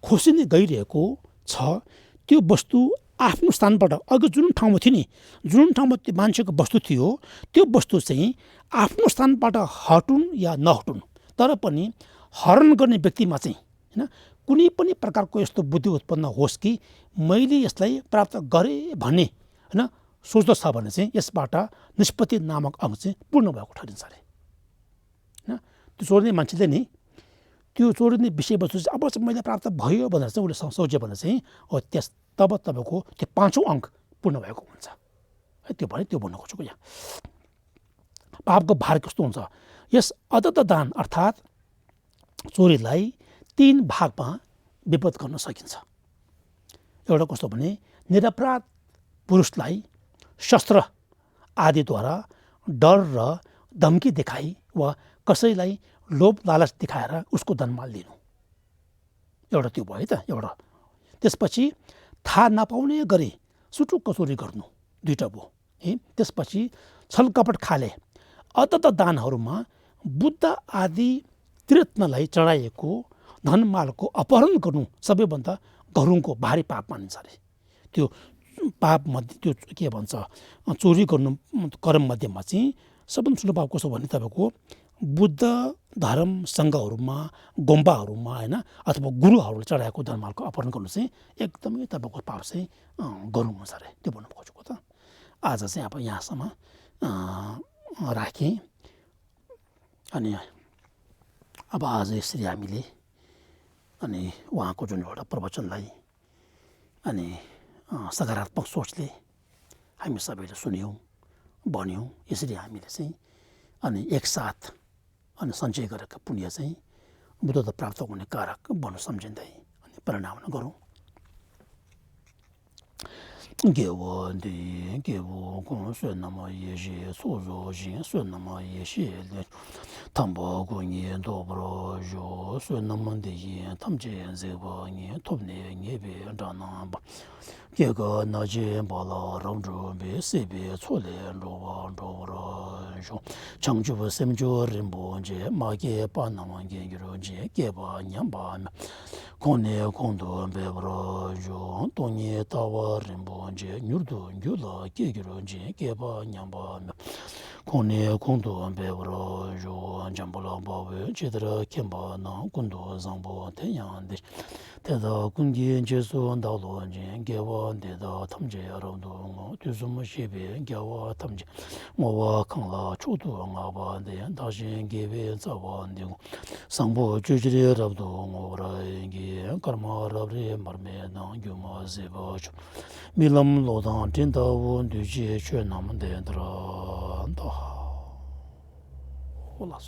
खोसिने गइरहेको छ त्यो वस्तु आफ्नो स्थानबाट अघि जुन ठाउँमा थियो नि, जुन ठाउँमा त्यो मान्छेको वस्तु थियो त्यो वस्तु चाहिँ आफ्नो स्थानबाट हटुन् या नहटुन्, तर पनि हरण गर्ने व्यक्तिमा चाहिँ हैन कुनै पनि प्रकारको यस्तो बुद्धि उत्पन्न होस् कि मैले यसलाई प्राप्त गरेँ भन्ने हैन सोच्दछ भने चाहिँ यसबाट निष्पत्ति नामक अङ्ग चाहिँ पूर्ण भएको ठहरिन्छ अरे हैन। त्यो चोर्ने मान्छेले नि त्यो चोरिने विषयवस्तु चाहिँ अब चाहिँ मैले प्राप्त भयो भनेर चाहिँ उसले सोच्यो भने चाहिँ हो त्यस तब तपाईँको त्यो 5औं अङ्क पूर्ण भएको हुन्छ है। त्यो भने त्यो भन्नु खोजेको यहाँ। पापको भार कस्तो हुन्छ, यस अदत्त दान अर्थात् चोरीलाई 3 भागमा विभक्त गर्न सकिन्छ। एउटा कस्तो भने निरपराध पुरुषलाई शस्त्र आदिद्वारा डर र धम्की देखाई वा कसैलाई लोभ लालच देखाएर उसको धनमाल लिनु, एउटा त्यो भयो त एउटा। त्यसपछि थाहा नपाउने गरी सुटुक्क चोरी गर्नु, दुईटा भयो है। त्यसपछि छलकपट खाले अदत्त दानहरूमा बुद्ध आदि त्रिरत्नलाई चढाइएको धनमालको अपहरण गर्नु सबैभन्दा गह्रौँको भारी पाप मानिन्छ अरे। त्यो पाप मध्ये त्यो के भन्छ चोरी गर्नु कर्म मध्येमा चाहिँ सबभन्दा ठुलो पाप कस्तो भने तपाईँको बुद्ध धर्म सङ्घहरूमा गुम्बाहरूमा होइन अथवा गुरुहरूले चढाएको धनमालको अपहरण गर्नु चाहिँ एकदमै तपाईँको पाप चाहिँ गह्रौँ हुन्छ अरे। त्यो भन्नु खोजेको त। आज चाहिँ अब यहाँसम्म राखेँ। अनि अब आज यसरी हामीले अनि उहाँको जुन एउटा प्रवचनलाई अनि सकारात्मक सोचले हामी सबैले सुन्यौँ भन्यौँ। यसरी हामीले चाहिँ अनि एकसाथ अनि सञ्चय गरेका पुण्य चाहिँ बुद्धता प्राप्त हुने कारक भन्नु सम्झिँदै अनि परिणाम गरौँ। गेवन्दी गेवो गोंसु नमो येशे सोजो जिन सु नमो येशे तम्बो गोंये dobro jo सु नमो दे ये तमजे जेबो नि तोबने नेबे दाना गेगो नजे बाला रंजो बे सेबे छोले रोवा dobro jo changju semjo rimbo je मागे पानामागे गिरोजे गेबा न्याबा कोने कोंदो बेब्रो जो तोनी तावा rimbo je nyurdu nyula kegiro je keba nyamba कोने कोंदो बेब्रो जो जंबला बावे चित्र केम्बा ना कुंदो जंबो तेयांदे तेदा कुंगी जेसो अंदालो जे गेवा देदा थमजे अरंदो तुजुम शेबे गेवा थमजे मोवा खंला चोदो ngaba de दाजे गेबे जावांदे संबो जुजरे रबदो मोरा गे कर्मा रबरे मरमे ना गुमा जेबो मिलम लोदा टिंदा वो दुजे चे नाम दे द्रा दा होलास